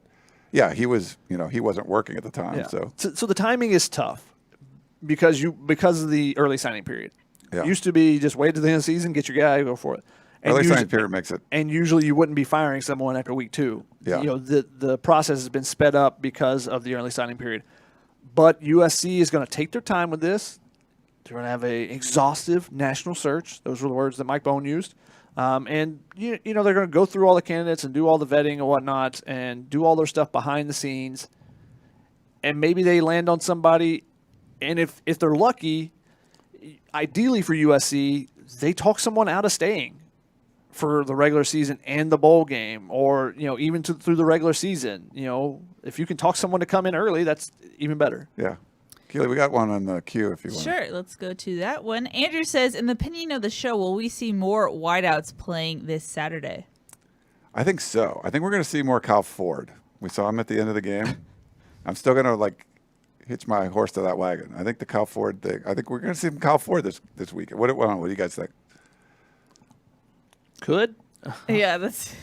Yeah, he was. He wasn't working at the time. Yeah. So the timing is tough because of the early signing period. Yeah. It used to be just wait to the end of the season, get your guy, go for it. And early signing period makes it. And usually you wouldn't be firing someone after week 2. Yeah. The process has been sped up because of the early signing period. But USC is going to take their time with this. They're going to have a exhaustive national search. Those were the words that Mike Bohn used. And they're going to go through all the candidates and do all the vetting and whatnot and do all their stuff behind the scenes. And maybe they land on somebody. And if they're lucky, ideally for USC, they talk someone out of staying for the regular season and the bowl game, or even through the regular season. If you can talk someone to come in early, that's even better. Yeah. Keely, we got one on the queue if you want. Sure, let's go to that one. Andrew says, in the opinion of the show, will we see more wideouts playing this Saturday? I think so. I think we're going to see more Kyle Ford. We saw him at the end of the game. I'm still going to hitch my horse to that wagon. I think the Kyle Ford thing. I think we're going to see Kyle Ford this weekend. What do you guys think? Could. Yeah, that's.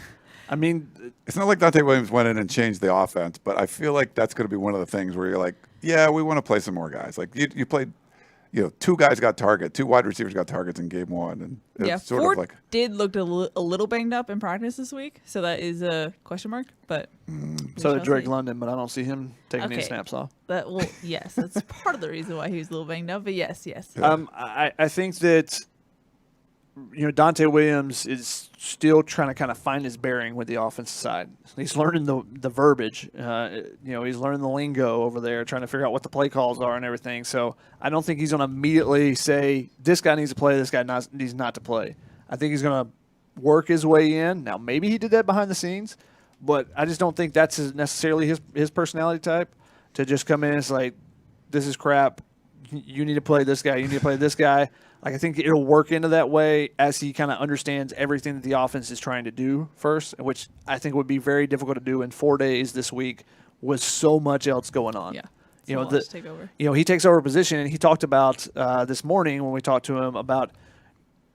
I mean, it's not like Donte Williams went in and changed the offense, but I feel like that's going to be one of the things where you're like, yeah, we want to play some more guys. Like you played, 2 guys got target, 2 wide receivers got targets in game 1, and it's sort Ford of like did look a little banged up in practice this week, so that is a question mark. But so did Drake London, but I don't see him taking any snaps off. Yes, that's part of the reason why he was a little banged up. But yes. Yeah. I think that Donte Williams is still trying to kind of find his bearing with the offensive side. He's learning the verbiage. He's learning the lingo over there, trying to figure out what the play calls are and everything. So I don't think he's going to immediately say, this guy needs to play, this guy needs not to play. I think he's going to work his way in. Now, maybe he did that behind the scenes, but I just don't think that's necessarily his personality type to just come in and it's like, this is crap. You need to play this guy. You need to play this guy. I think it'll work into that way as he kind of understands everything that the offense is trying to do first, which I think would be very difficult to do in 4 days this week with so much else going on. Yeah. Take over. He takes over a position, and he talked about this morning when we talked to him about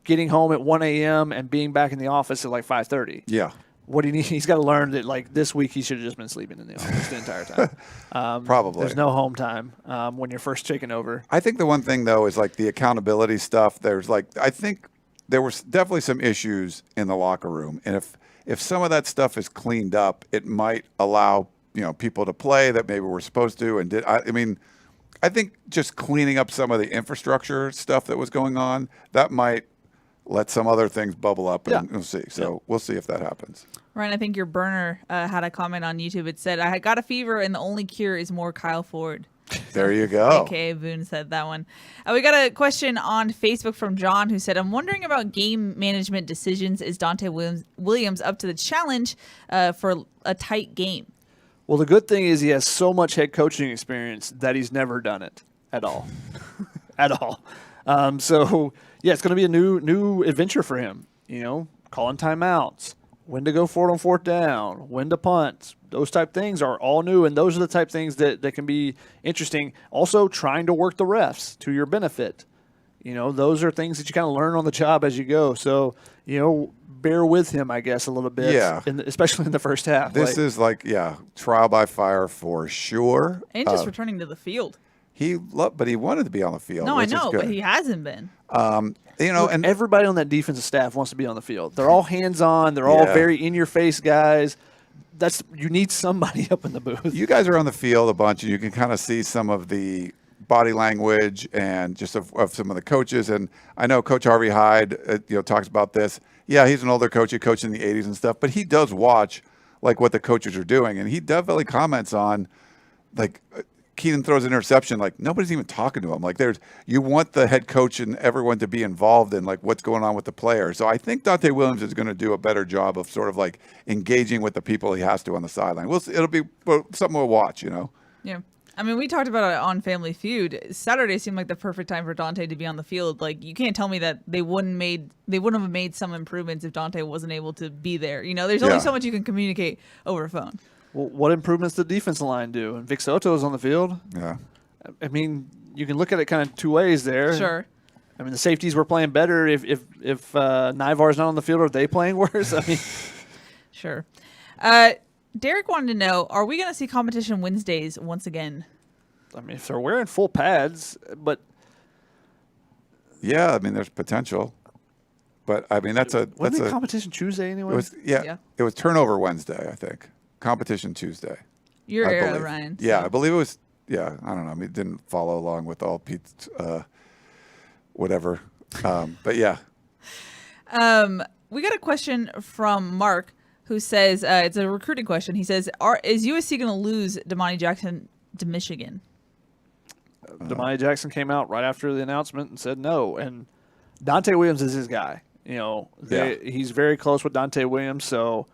getting home at 1 a.m. and being back in the office at 5:30. Yeah. What he needs, he's got to learn that this week he should have just been sleeping in the office the entire time. Probably. There's no home time when you're first taking over. I think the one thing though is the accountability stuff. There's I think there was definitely some issues in the locker room, and if some of that stuff is cleaned up, it might allow people to play that maybe were supposed to and did. I think just cleaning up some of the infrastructure stuff that was going on, that might let some other things bubble up, and we'll see. So we'll see if that happens. Ryan, I think your burner had a comment on YouTube. It said, I got a fever and the only cure is more Kyle Ford. There you go. AKA Boone said that one. We got a question on Facebook from John who said, I'm wondering about game management decisions. Is Donte Williams up to the challenge for a tight game? Well, the good thing is he has so much head coaching experience that he's never done it at all. At all. Yeah, it's going to be a new adventure for him. Calling timeouts, when to go for it on 4th down, when to punt. Those type things are all new, and those are the type things that can be interesting. Also, trying to work the refs to your benefit. those are things that you kind of learn on the job as you go. So, bear with him, I guess, a little bit. Yeah. Especially in the first half. This is trial by fire for sure. And just returning to the field. But he wanted to be on the field. No, I which is know, good. but he hasn't been. And everybody on that defensive staff wants to be on the field. They're all hands-on. They're all very in-your-face guys. You need somebody up in the booth. You guys are on the field a bunch, and you can kind of see some of the body language and just of some of the coaches. And I know Coach Harvey Hyde, talks about this. Yeah, he's an older coach. He coached in the 80s and stuff, but he does watch what the coaches are doing, and he definitely comments on Keenan throws an interception, nobody's even talking to him. You want the head coach and everyone to be involved in what's going on with the player. So I think Donte Williams is going to do a better job of sort of engaging with the people he has to on the sideline. It'll be something we'll watch, Yeah. I mean, we talked about it on Family Feud. Saturday seemed like the perfect time for Donte to be on the field. You can't tell me that they wouldn't have made some improvements if Donte wasn't able to be there. There's only so much you can communicate over phone. Well, what improvements did the defensive line do? And Vic Soto's on the field. Yeah. I mean, you can look at it kind of two ways there. Sure. I mean, the safeties were playing better. If Nivar's not on the field, are they playing worse? I mean, sure. Derek wanted to know, are we going to see competition Wednesdays once again? I mean, if they're wearing full pads, but... Yeah, I mean, there's potential. But, I mean, Wasn't it competition Tuesday anyway? It was turnover Wednesday, I think. Competition Tuesday. Your era, Ryan. Yeah, I believe it was. Yeah, I don't know. I mean, didn't follow along with all Pete's whatever. But yeah. We got a question from Mark who says it's a recruiting question. He says, "Is USC going to lose Damani Jackson to Michigan?" Damani Jackson came out right after the announcement and said no. And Donte Williams is his guy. He's very close with Donte Williams, so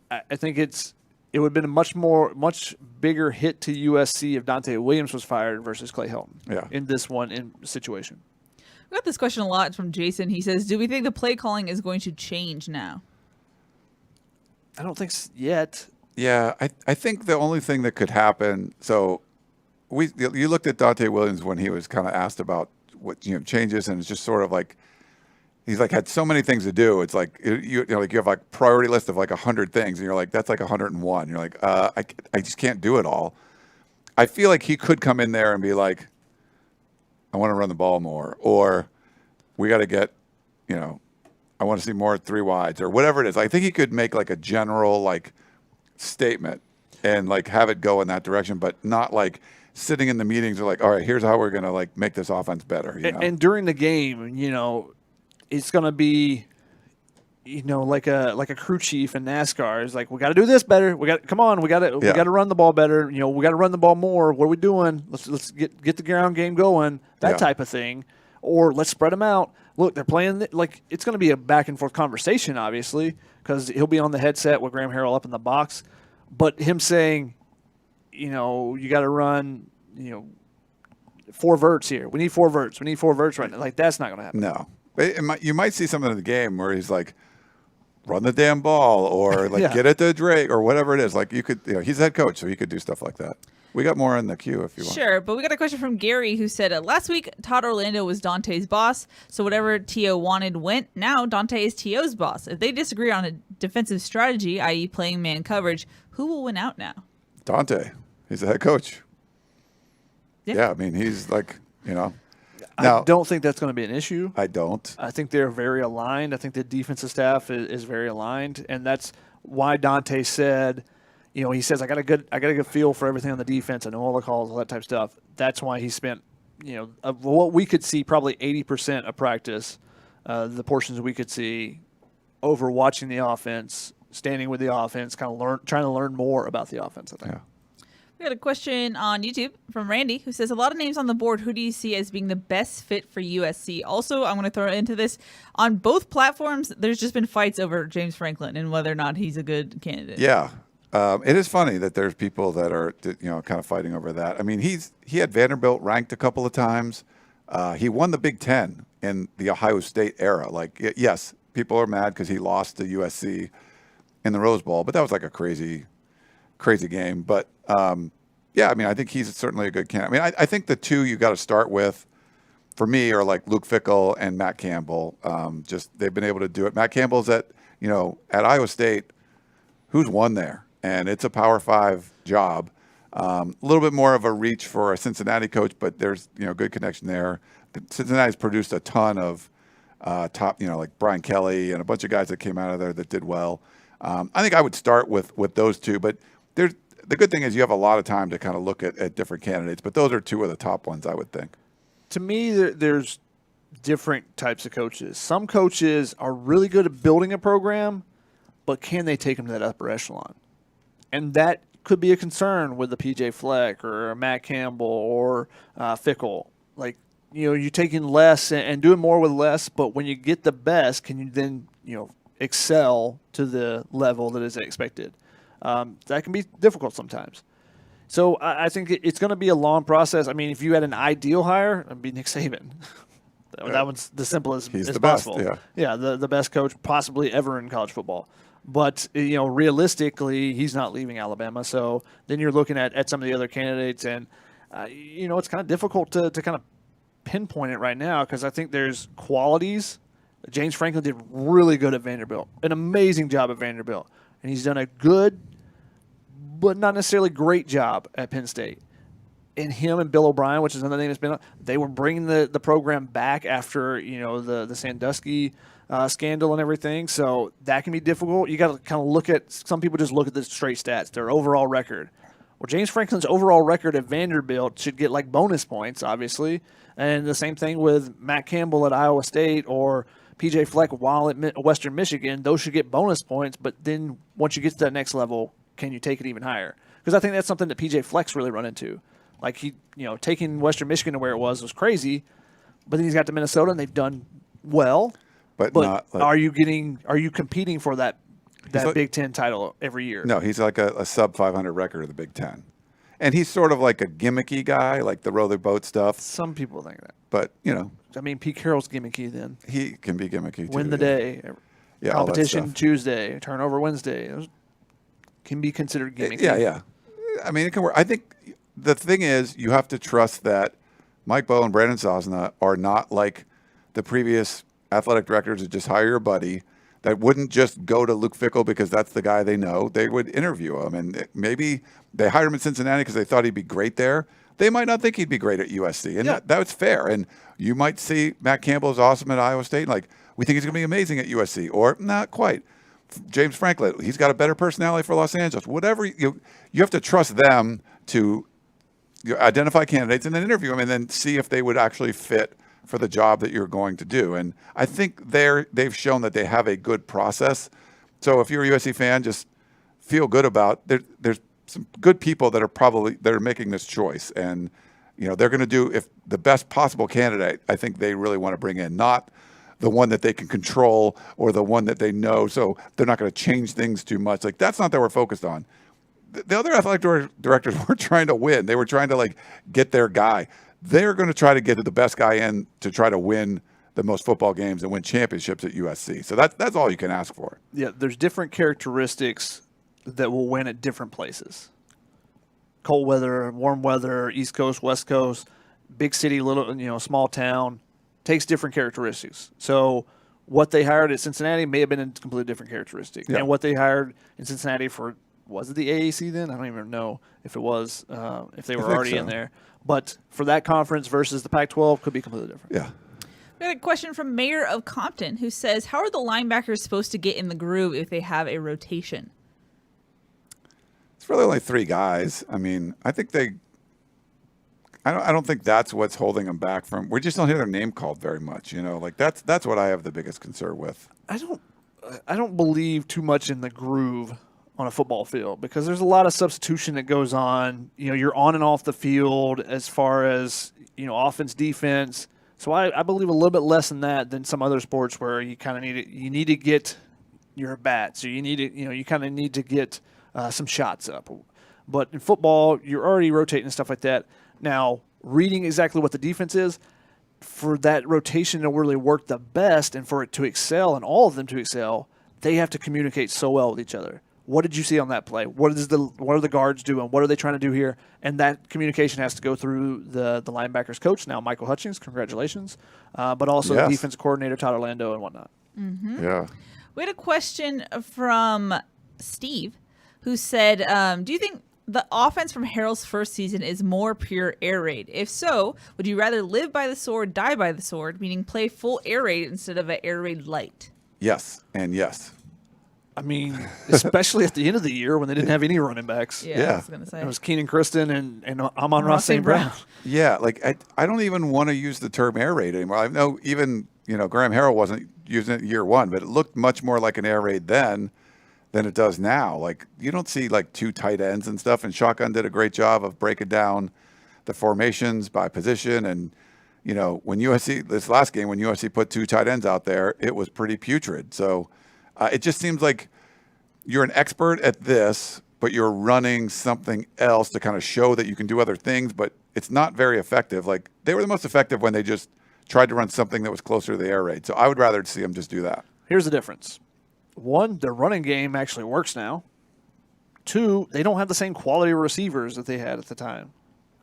I think it would have been a much bigger hit to USC if Donte Williams was fired versus Clay Helton in this situation. We got this question a lot from Jason. He says, do we think the play calling is going to change now? I don't think yet. Yeah, I think the only thing that could happen, so you looked at Donte Williams when he was kind of asked about what changes, and it's just sort of he's had so many things to do. It's you have priority list of 100 things, and you're that's 101. You're I just can't do it all. I feel he could come in there and be I want to run the ball more, or we got to get, I want to see more 3 wides or whatever it is. I think he could make a general statement and have it go in that direction, but not sitting in the meetings or all right, here's how we're going to make this offense better. And during the game, it's going to be, like a crew chief in NASCAR. It's we got to do this better. We got to run the ball better. We got to run the ball more. What are we doing? Let's get the ground game going. That type of thing. Or let's spread them out. Look, they're playing it's going to be a back and forth conversation, obviously, because he'll be on the headset with Graham Harrell up in the box. But him saying, you got to run, 4 verts here. We need 4 verts. We need 4 verts right now. That's not going to happen. No. You might see something in the game where he's run the damn ball or get it to Drake or whatever it is. You could, he's the head coach, so he could do stuff like that. We got more in the queue if you want. Sure, but we got a question from Gary who said, last week Todd Orlando was Dante's boss, so whatever T.O. wanted went. Now Donte is T.O.'s boss. If they disagree on a defensive strategy, i.e. playing man coverage, who will win out now? Donte. He's the head coach. Yeah, I mean, he's Now, I don't think that's going to be an issue. I don't. I think they're very aligned. I think the defensive staff is very aligned, and that's why Donte said, he says I got a good feel for everything on the defense. I know all the calls, all that type of stuff. That's why he spent, of what we could see, probably 80% of practice, the portions we could see, over watching the offense, standing with the offense, kind of trying to learn more about the offense. I think. Yeah. We got a question on YouTube from Randy who says, a lot of names on the board. Who do you see as being the best fit for USC? Also, I'm going to throw into this. On both platforms, there's just been fights over James Franklin and whether or not he's a good candidate. Yeah. It is funny that there's people that are, kind of fighting over that. I mean, he had Vanderbilt ranked a couple of times. He won the Big Ten in the Ohio State era. Yes, people are mad because he lost to USC in the Rose Bowl, but that was a crazy game. But I mean, I think he's certainly a good candidate. I mean, I think the two you got to start with for me are like Luke Fickell and Matt Campbell. Just they've been able to do it. Matt Campbell's at Iowa State. Who's won there? And it's a Power 5 job. A little bit more of a reach for a Cincinnati coach, but there's good connection there. Cincinnati's produced a ton of top, like Brian Kelly and a bunch of guys that came out of there that did well. I think I would start with those two, but the good thing is you have a lot of time to kind of look at different candidates, but those are two of the top ones, I would think. To me, there's different types of coaches. Some coaches are really good at building a program, but can they take them to that upper echelon? And that could be a concern with the PJ Fleck or Matt Campbell or Fickell. Like, you're taking less and doing more with less, but when you get the best, can you then, excel to the level that is expected? That can be difficult sometimes. So I think it's going to be a long process. I mean, if you had an ideal hire, it'd be Nick Saban. That one's the simplest He's as the possible. best, yeah, the best coach possibly ever in college football. But, realistically, he's not leaving Alabama. So then you're looking at some of the other candidates, and, it's kind of difficult to kind of pinpoint it right now because I think there's qualities. James Franklin did really good at Vanderbilt, an amazing job at Vanderbilt. And he's done a good but not necessarily great job at Penn State. And him and Bill O'Brien, which is another name that's been – they were bringing the program back after, the Sandusky scandal and everything. So that can be difficult. You got to kind of look at – some people just look at the straight stats, their overall record. Well, James Franklin's overall record at Vanderbilt should get like bonus points, obviously. And the same thing with Matt Campbell at Iowa State or PJ Fleck while at Western Michigan. Those should get bonus points. But then once you get to that next level, can you take it even higher? Because I think that's something that PJ Fleck's really run into. Like he, taking Western Michigan to where it was crazy, but then he's got to Minnesota and they've done well. But not like, are you competing for that Big Ten title every year? No, he's like a sub 500 record of the Big Ten, and he's sort of like a gimmicky guy, like the row the boat stuff. Some people think that, but I mean, Pete Carroll's gimmicky. Then he can be gimmicky. Win too, the day, competition Tuesday, turnover Wednesday. Those can be considered gimmicky. Yeah. I mean, it can work. I think the thing is, you have to trust that Mike Bohn and Brandon Sosna are not like the previous athletic directors that just hire your buddy, that wouldn't just go to Luke Fickell because that's the guy they know. They would interview him. And maybe they hired him in Cincinnati because they thought he'd be great there. They might not think he'd be great at USC. And that's fair. And you might see Matt Campbell is awesome at Iowa State. Like, we think he's going to be amazing at USC. Or not quite. James Franklin, he's got a better personality for Los Angeles. Whatever. You have to trust them to identify candidates and then interview them and then see if they would actually fit for the job that you're going to do. And I think they've shown that they have a good process. So if you're a USC fan, just feel good about there's some good people that are making this choice. And, they're going to do if the best possible candidate, I think they really want to bring in, not the one that they can control or the one that they know. So they're not going to change things too much. Like, that's not that we're focused on. The other athletic directors were trying to win. They were trying to get their guy. They're going to try to get the best guy in to try to win the most football games and win championships at USC. So that's all you can ask for. Yeah, there's different characteristics that will win at different places. Cold weather, warm weather, East Coast, West Coast, big city, little, small town, takes different characteristics. So what they hired at Cincinnati may have been a completely different characteristic. Yeah. And what they hired in Cincinnati was it the AAC then? I don't even know if it was, if they were already in there. But for that conference versus the Pac-12 could be completely different. Yeah. We got a question from Mayor of Compton who says, how are the linebackers supposed to get in the groove if they have a rotation? It's really only three guys. I mean, I think I don't think that's what's holding them back from. We just don't hear their name called very much. That's what I have the biggest concern with. I don't believe too much in the groove on a football field because there's a lot of substitution that goes on. You're on and off the field as far as, offense, defense. So I believe a little bit less in that than some other sports where you kind of need to get your bats, or you kind of need to get some shots up. But in football, you're already rotating and stuff like that. Now, reading exactly what the defense is, for that rotation to really work the best and for it to excel and all of them to excel, they have to communicate so well with each other. what did you see on that play? What are the guards doing? What are they trying to do here? And that communication has to go through the linebackers coach, now Michael Hutchings, congratulations, but also the defense coordinator, Todd Orlando, and whatnot. Mm-hmm. Yeah. We had a question from Steve who said, do you think the offense from Harrell's first season is more pure air raid? If so, would you rather live by the sword, die by the sword, meaning play full air raid instead of an air raid light? Yes, and yes. I mean, especially at the end of the year when they didn't have any running backs. Yeah. I was going to say. It was Keenan Kristen and Amon-Ra St. Brown. Yeah, like I don't even want to use the term air raid anymore. I know even, Graham Harrell wasn't using it year one, but it looked much more like an air raid then than it does now. Like, you don't see like two tight ends and stuff, and Shotgun did a great job of breaking down the formations by position. And, when this last game, when USC put two tight ends out there, it was pretty putrid. So it just seems like you're an expert at this, but you're running something else to kind of show that you can do other things, but it's not very effective. Like, they were the most effective when they just tried to run something that was closer to the air raid. So I would rather see them just do that. Here's the difference. One, their running game actually works now. Two, they don't have the same quality of receivers that they had at the time.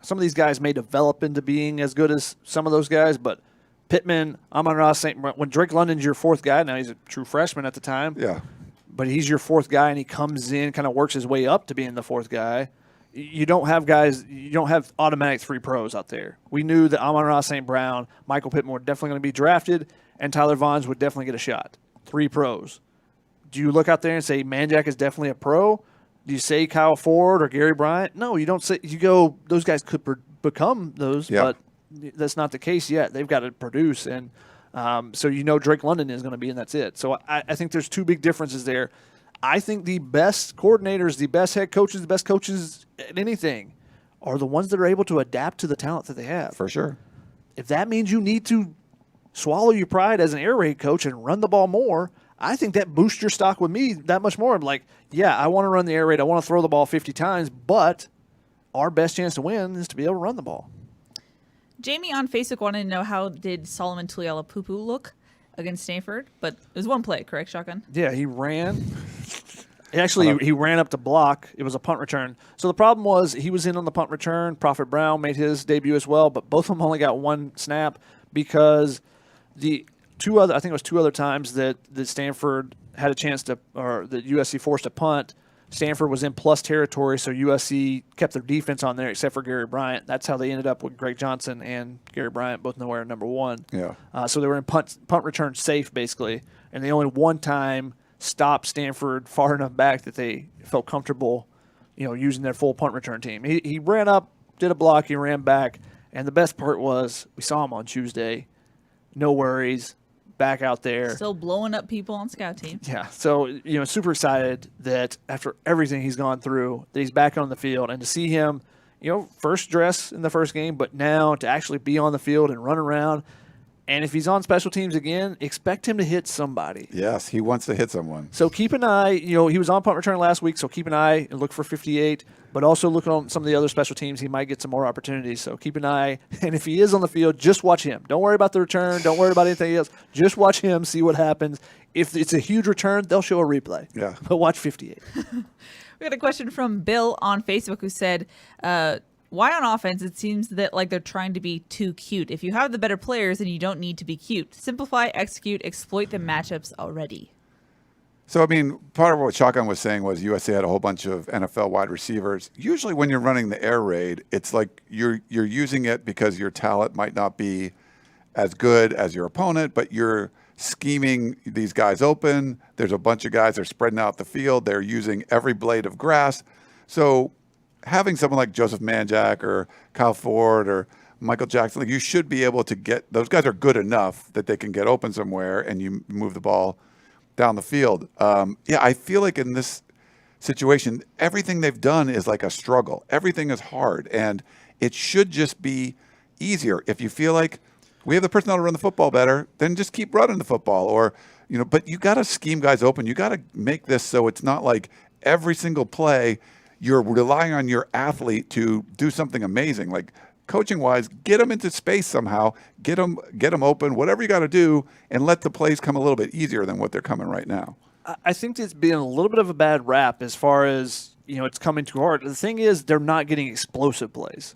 Some of these guys may develop into being as good as some of those guys, but Pittman, Amon-Ra St. Brown, when Drake London's your fourth guy, now he's a true freshman at the time. Yeah. But he's your fourth guy, and he comes in, kind of works his way up to being the fourth guy. You don't have automatic 3 pros out there. We knew that Amon-Ra St. Brown, Michael Pittman were definitely going to be drafted, and Tyler Vaughns would definitely get a shot. 3 pros. Do you look out there and say Manjack is definitely a pro? Do you say Kyle Ford or Gary Bryant? No, you don't say. You go, those guys could become those, but that's not the case yet. They've got to produce, and so Drake London is going to be, and that's it. So I think there's 2 big differences there. I think the best coordinators, the best head coaches, the best coaches at anything are the ones that are able to adapt to the talent that they have. For sure. If that means you need to swallow your pride as an air raid coach and run the ball more, I think that boosts your stock with me that much more. I'm like, yeah, I want to run the air raid. I want to throw the ball 50 times, but our best chance to win is to be able to run the ball. Jamie on Facebook wanted to know, how did Solomon Tuliala-Pupu look against Stanford? But it was one play, correct, Shotgun? Yeah, he ran. Actually, he ran up to block. It was a punt return. So the problem was he was in on the punt return. Prophet Brown made his debut as well, but both of them only got 1 snap because I think it was 2 other times that Stanford had a chance to, or that USC forced a punt. Stanford was in plus territory, so USC kept their defense on there except for Gary Bryant. That's how they ended up with Greg Johnson and Gary Bryant both nowhere number 1. Yeah. So they were in punt return safe, basically, and they only one time stopped Stanford far enough back that they felt comfortable, using their full punt return team. He ran up, did a block, he ran back, and the best part was we saw him on Tuesday. No worries. Back out there. Still blowing up people on scout team. Yeah. So, super excited that after everything he's gone through, that he's back on the field. And to see him, first dress in the first game, but now to actually be on the field and run around. And if he's on special teams again, expect him to hit somebody. Yes, he wants to hit someone. So keep an eye. He was on punt return last week, so keep an eye and look for 58. But also look on some of the other special teams. He might get some more opportunities. So keep an eye. And if he is on the field, just watch him. Don't worry about the return. Don't worry about anything else. Just watch him, see what happens. If it's a huge return, they'll show a replay. Yeah. But watch 58. We got a question from Bill on Facebook who said, why on offense it seems that like they're trying to be too cute? If you have the better players, then you don't need to be cute. Simplify, execute, exploit the matchups already. So, part of what Shotgun was saying was USC had a whole bunch of NFL wide receivers. Usually when you're running the air raid, it's like you're using it because your talent might not be as good as your opponent, but you're scheming these guys open. There's a bunch of guys that are spreading out the field. They're using every blade of grass. So having someone like Joseph Manjack or Kyle Ford or Michael Jackson, you should be able to get – those guys are good enough that they can get open somewhere and you move the ball down the field. I feel like in this situation, everything they've done is like a struggle. Everything is hard, and it should just be easier. If you feel like we have the personnel to run the football better, then just keep running the football. Or, but you got to scheme guys open. You got to make this so it's not like every single play you're relying on your athlete to do something amazing. Like, coaching-wise, get them into space somehow, get them open, whatever you got to do, and let the plays come a little bit easier than what they're coming right now. I think it's been a little bit of a bad rap as far as, it's coming too hard. The thing is, they're not getting explosive plays.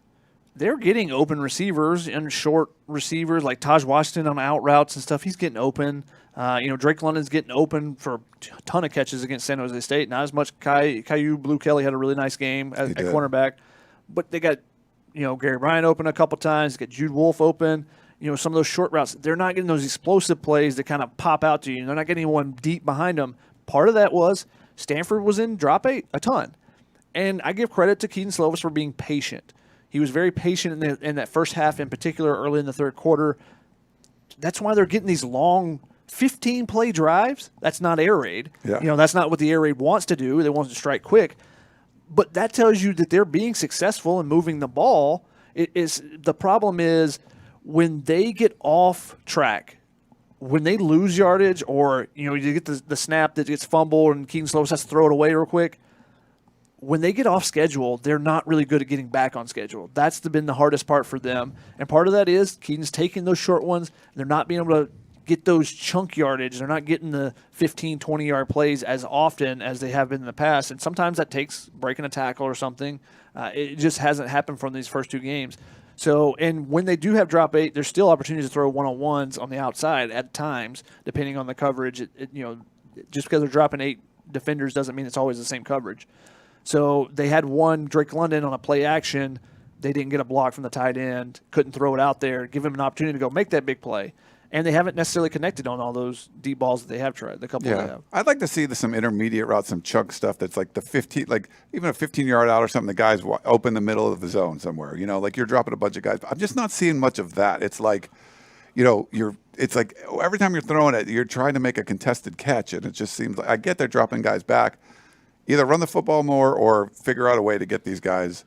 They're getting open receivers and short receivers like Taj Washington on out routes and stuff. He's getting open. Drake London's getting open for a ton of catches against San Jose State. Not as much. Caillou Blue Kelly had a really nice game at cornerback. But they got, Gary Bryant open a couple times. They got Jude Wolfe open. Some of those short routes, they're not getting those explosive plays that kind of pop out to you. They're not getting anyone deep behind them. Part of that was Stanford was in drop 8 a ton. And I give credit to Keaton Slovis for being patient. He was very patient in that first half, in particular, early in the third quarter. That's why they're getting these long 15-play drives. That's not air raid. Yeah. That's not what the air raid wants to do. They want to strike quick. But that tells you that they're being successful in moving the ball. The problem is when they get off track, when they lose yardage, or you get the snap that gets fumbled and Keaton Slovis has to throw it away real quick. When they get off schedule, they're not really good at getting back on schedule. That's been the hardest part for them. And part of that is Keaton's taking those short ones. They're not being able to get those chunk yardage. They're not getting the 15, 20-yard plays as often as they have been in the past. And sometimes that takes breaking a tackle or something. It just hasn't happened from these first 2 games. So, and when they do have drop 8, there's still opportunities to throw one-on-ones on the outside at times, depending on the coverage. Just because they're dropping 8 defenders doesn't mean it's always the same coverage. So they had one Drake London on a play action. They didn't get a block from the tight end, couldn't throw it out there, give him an opportunity to go make that big play. And they haven't necessarily connected on all those deep balls that they have tried, the couple they have. I'd like to see some intermediate routes, some chunk stuff that's like the 15, like even a 15-yard out or something, the guys open the middle of the zone somewhere, like you're dropping a bunch of guys. I'm just not seeing much of that. It's like, it's like every time you're throwing it, you're trying to make a contested catch, and it just seems like, I get they're dropping guys back. Either run the football more or figure out a way to get these guys,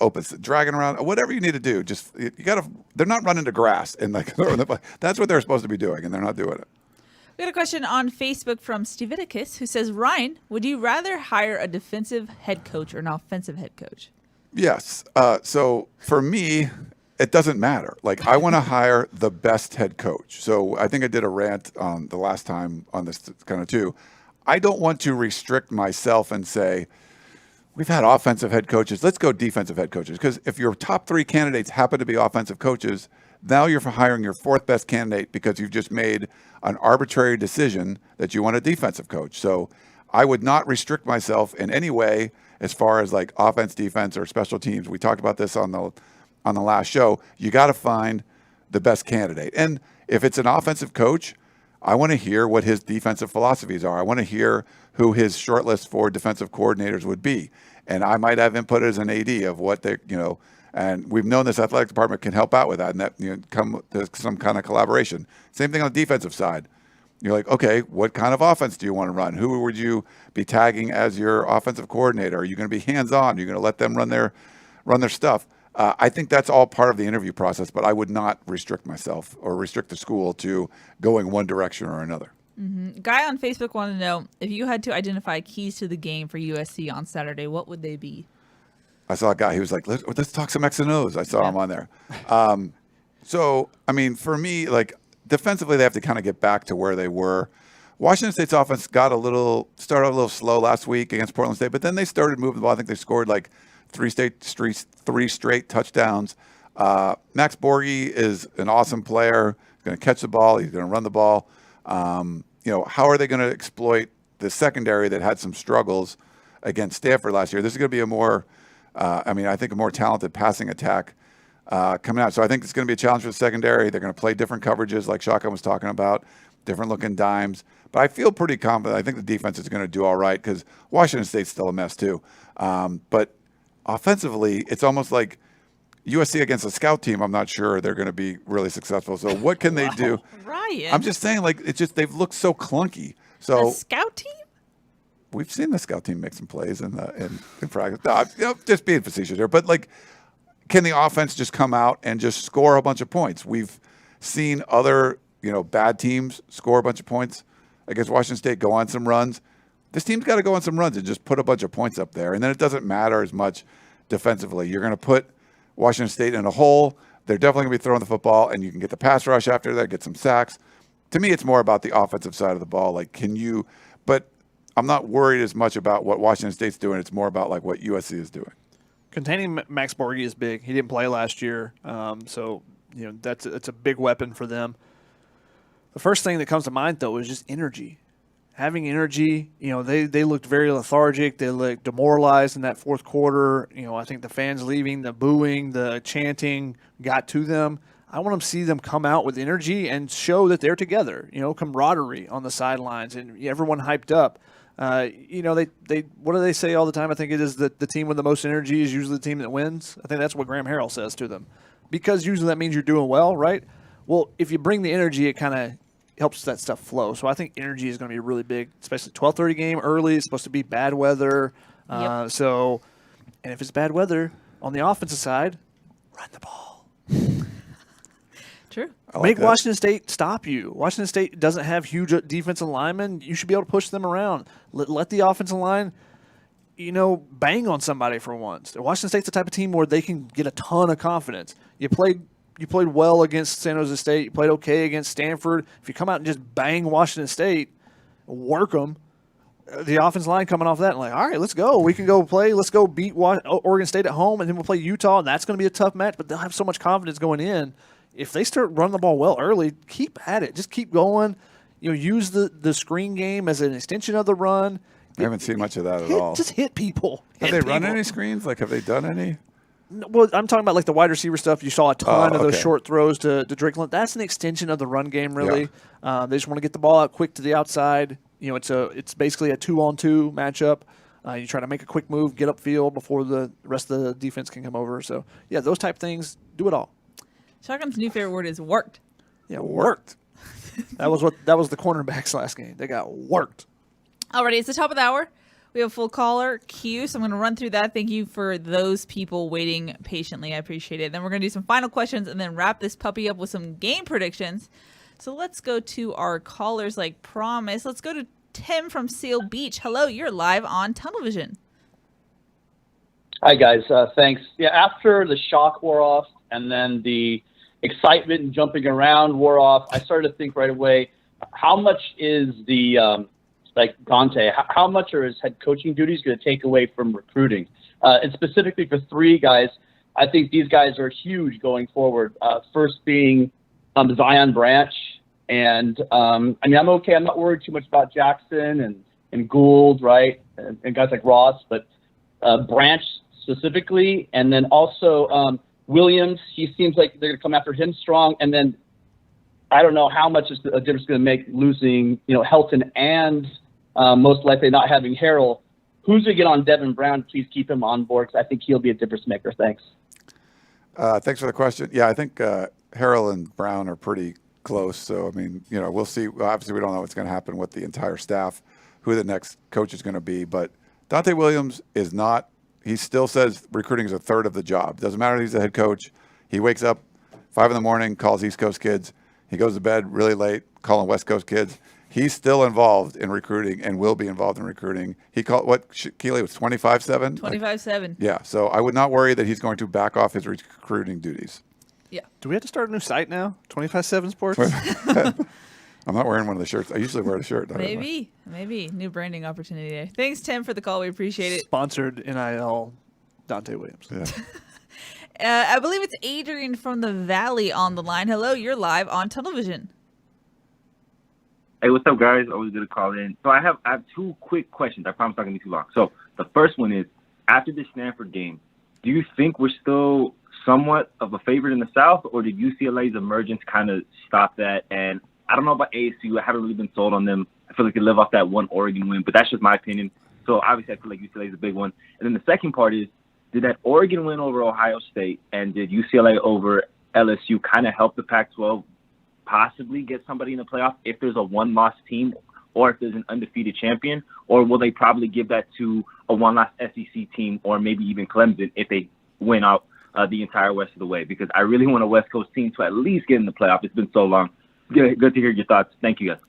open, dragging around, whatever you need to do. Just they're not running to grass and that's what they're supposed to be doing, and they're not doing it. We got a question on Facebook from Steviticus who says, Ryan, would you rather hire a defensive head coach or an offensive head coach? Yes. So for me, it doesn't matter. Like, I want to hire the best head coach. So I think I did a rant the last time on this kind of too. I don't want to restrict myself and say, we've had offensive head coaches, let's go defensive head coaches. Because if your top 3 candidates happen to be offensive coaches, now you're hiring your 4th best candidate because you've just made an arbitrary decision that you want a defensive coach. So I would not restrict myself in any way as far as like offense, defense, or special teams. We talked about this on the last show. You got to find the best candidate. And if it's an offensive coach, I want to hear what his defensive philosophies are. I want to hear who his shortlist for defensive coordinators would be. And I might have input as an AD of what they, and we've known this athletic department can help out with that, and that come to some kind of collaboration. Same thing on the defensive side. You're like, okay, what kind of offense do you want to run? Who would you be tagging as your offensive coordinator? Are you going to be hands-on? Are you going to let them run their stuff? I think that's all part of the interview process, but I would not restrict myself or restrict the school to going one direction or another. Mm-hmm. Guy on Facebook wanted to know, if you had to identify keys to the game for USC on Saturday, what would they be? I saw a guy, he was like, let's talk some X and O's. I saw him on there. So, I mean, for me, like, defensively, they have to kind of get back to where they were. Washington State's offense started a little slow last week against Portland State, but then they started moving the ball. I think they scored like 3 straight touchdowns. Max Borghi is an awesome player. He's going to catch the ball. He's going to run the ball. How are they going to exploit the secondary that had some struggles against Stanford last year? This is going to be a more, I think a more talented passing attack coming out. So I think it's going to be a challenge for the secondary. They're going to play different coverages like Shotgun was talking about, different looking dimes. But I feel pretty confident. I think the defense is going to do all right because Washington State's still a mess too. But offensively, it's almost like USC against a scout team. I'm not sure they're going to be really succcessful. So what can they do? Ryan. I'm just saying, like, they've looked so clunky. So the scout team? We've seen the scout team make some plays in practice. No, just being facetious here. But, like, can the offense just come out and just score a bunch of points? We've seen other, bad teams score a bunch of points against Washington State, go on some runs. This team's got to go on some runs and just put a bunch of points up there. And then it doesn't matter as much defensively. You're going to put Washington State in a hole. They're definitely going to be throwing the football, and you can get the pass rush after that, get some sacks. To me, it's more about the offensive side of the ball. Like, can you but I'm not worried as much about what Washington State's doing. It's more about like what USC is doing. Containing Max Borghi is big. He didn't play last year, so that's a big weapon for them. The first thing that comes to mind, though, is just energy. Having energy, they looked very lethargic. They looked demoralized in that fourth quarter. I think the fans leaving, the booing, the chanting got to them. I want to see them come out with energy and show that they're together. Camaraderie on the sidelines and everyone hyped up. They what do they say all the time? I think it is that the team with the most energy is usually the team that wins. I think that's what Graham Harrell says to them, because usually that means you're doing well, right? Well, if you bring the energy, it kind of helps that stuff flow. So I think energy is going to be really big, especially 12:30 game early. It's supposed to be bad weather. Yep. And if it's bad weather on the offensive side, run the ball. True. Make Washington State stop you. Washington State doesn't have huge defensive linemen. You should be able to push them around. Let the offensive line, bang on somebody for once. Washington State's the type of team where they can get a ton of confidence. You played well against San Jose State. You played okay against Stanford. If you come out and just bang Washington State, work them, the offensive line coming off that, and all right, let's go. We can go play. Let's go beat Oregon State at home, and then we'll play Utah, and that's going to be a tough match, but they'll have so much confidence going in. If they start running the ball well early, keep at it. Just keep going. Use the screen game as an extension of the run. I haven't seen much of that at all. Just hit people. Have they run any screens? Have they done any? Well, I'm talking about the wide receiver stuff. You saw a ton of those short throws to Drickland. That's an extension of the run game, really. Yeah. They just want to get the ball out quick to the outside. It's basically a 2-on-2 matchup. You try to make a quick move, get upfield before the rest of the defense can come over. So, yeah, those type of things, do it all. Shotgun's new favorite word is worked. Yeah, worked. That was the cornerbacks last game. They got worked. Alrighty, it's the top of the hour. We have a full caller queue, so I'm going to run through that. Thank you for those people waiting patiently. I appreciate it. Then we're going to do some final questions and then wrap this puppy up with some game predictions. So let's go to our callers like promised. Let's go to Tim from Seal Beach. Hello, you're live on Tunnel Vision. Hi, guys. Thanks. Yeah, after the shock wore off and then the excitement and jumping around wore off, I started to think right away, how much is the Donte, how much are his head coaching duties going to take away from recruiting? And specifically for three guys, I think these guys are huge going forward. First being Zion Branch. And, I'm okay. I'm not worried too much about Jackson and Gould, right, and guys like Ross, but Branch specifically. And then also Williams, he seems like they're going to come after him strong. And then I don't know how much is a difference going to make losing, Helton and most likely not having Harrell. Who's going to get on Devin Brown? Please keep him on board because I think he'll be a difference maker. Thanks. Thanks for the question. Yeah, I think Harrell and Brown are pretty close. So, we'll see. Obviously, we don't know what's going to happen with the entire staff, who the next coach is going to be. But Donte Williams is not. He still says recruiting is a third of the job. Doesn't matter if he's the head coach. He wakes up 5 a.m, calls East Coast kids. He goes to bed really late, calling West Coast kids. He's still involved in recruiting and will be involved in recruiting. He called Keely was 25/7? 25/7. Yeah, so I would not worry that he's going to back off his recruiting duties. Yeah. Do we have to start a new site now? 25/7 Sports? I'm not wearing one of the shirts. I usually wear a shirt. Maybe. New branding opportunity there. Thanks, Tim, for the call. We appreciate it. Sponsored NIL Donte Williams. Yeah. I believe it's Adrian from the Valley on the line. Hello, you're live on Tunnel Vision. Hey, what's up, guys? Always good to call in. So I have 2 quick questions. I promise not going to be too long. So the first one is, after the Stanford game, do you think we're still somewhat of a favorite in the South, or did UCLA's emergence kind of stop that? And I don't know about ASU. I haven't really been sold on them. I feel like they live off that one Oregon win, but that's just my opinion. So obviously I feel like UCLA is a big one. And then the second part is, did that Oregon win over Ohio State and did UCLA over LSU kind of help the Pac-12 possibly get somebody in the playoff if there's a one-loss team or if there's an undefeated champion? Or will they probably give that to a one-loss SEC team or maybe even Clemson if they win out the entire rest of the way? Because I really want a West Coast team to at least get in the playoff. It's been so long. Good to hear your thoughts. Thank you, guys.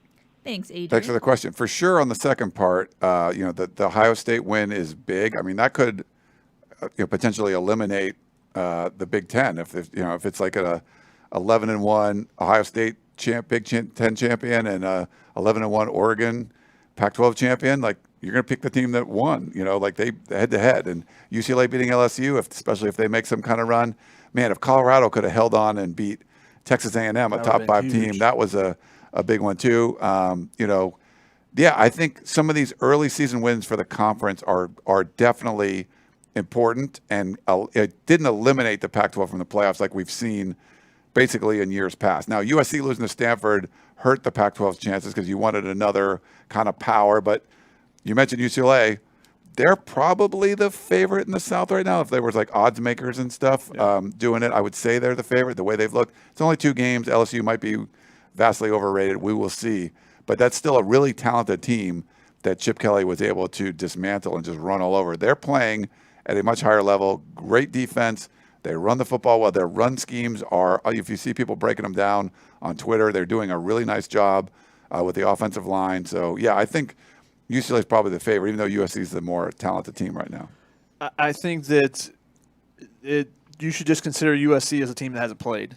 Thanks, Adrian. Thanks for the question. For sure on the second part, the Ohio State win is big. That could potentially eliminate the Big Ten if it's like a 11-1 Ohio State Big Ten champion and 11-1 Oregon Pac-12 champion, like you're going to pick the team that won, like they head-to-head. And UCLA beating LSU, especially if they make some kind of run. Man, if Colorado could have held on and beat Texas A&M, a top 5 team, that was a big one too. Yeah, I think some of these early season wins for the conference are definitely important, and it didn't eliminate the Pac-12 from the playoffs like we've seen basically in years past. Now, USC losing to Stanford hurt the Pac-12's chances because you wanted another kind of power, but you mentioned UCLA. They're probably the favorite in the South right now. If there was like odds makers and stuff doing it, I would say they're the favorite, the way they've looked. It's only 2 games. LSU might be vastly overrated. We will see. But that's still a really talented team that Chip Kelly was able to dismantle and just run all over. They're playing at a much higher level, great defense. They run the football well. Their run schemes are, if you see people breaking them down on Twitter, they're doing a really nice job with the offensive line. So, yeah, I think UCLA is probably the favorite, even though USC is the more talented team right now. I think that you should just consider USC as a team that hasn't played.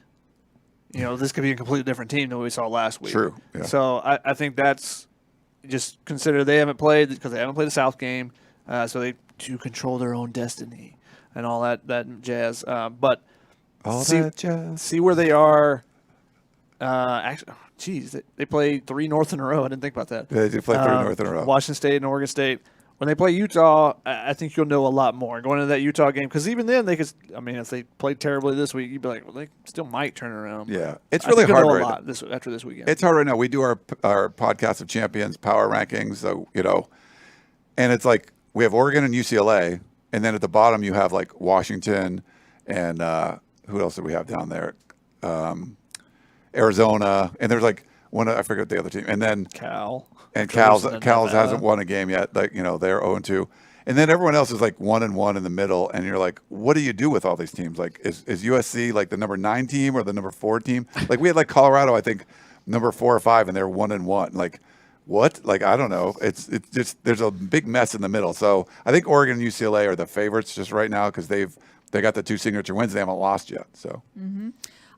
This could be a completely different team than what we saw last week. True. Yeah. So I think that's just consider they haven't played because they haven't played a South game, so they do control their own destiny and all that jazz. But see where they are. Actually, they played 3 North in a row. I didn't think about that. They did play 3 North in a row. Washington State and Oregon State. When they play Utah, I think you'll know a lot more going into that Utah game because even then they could. I mean, if they played terribly this week, you'd be like, well, they still might turn around. Yeah, it's really hard right now. After this weekend. It's hard right now. We do our podcast of champions power rankings, so and it's like we have Oregon and UCLA, and then at the bottom you have like Washington and who else do we have down there? Arizona, and there's like one. I forget the other team, and then Cal. And Cal's hasn't won a game yet. Like they're 0-2, and then everyone else is like 1-1 in the middle. And you're like, what do you do with all these teams? Like, is USC like the number 9 team or the number 4 team? Like we had like Colorado, I think number 4 or 5, and they're 1-1. Like what? Like I don't know. It's just there's a big mess in the middle. So I think Oregon and UCLA are the favorites just right now because they got the 2 signature wins. They haven't lost yet. So. Mm-hmm.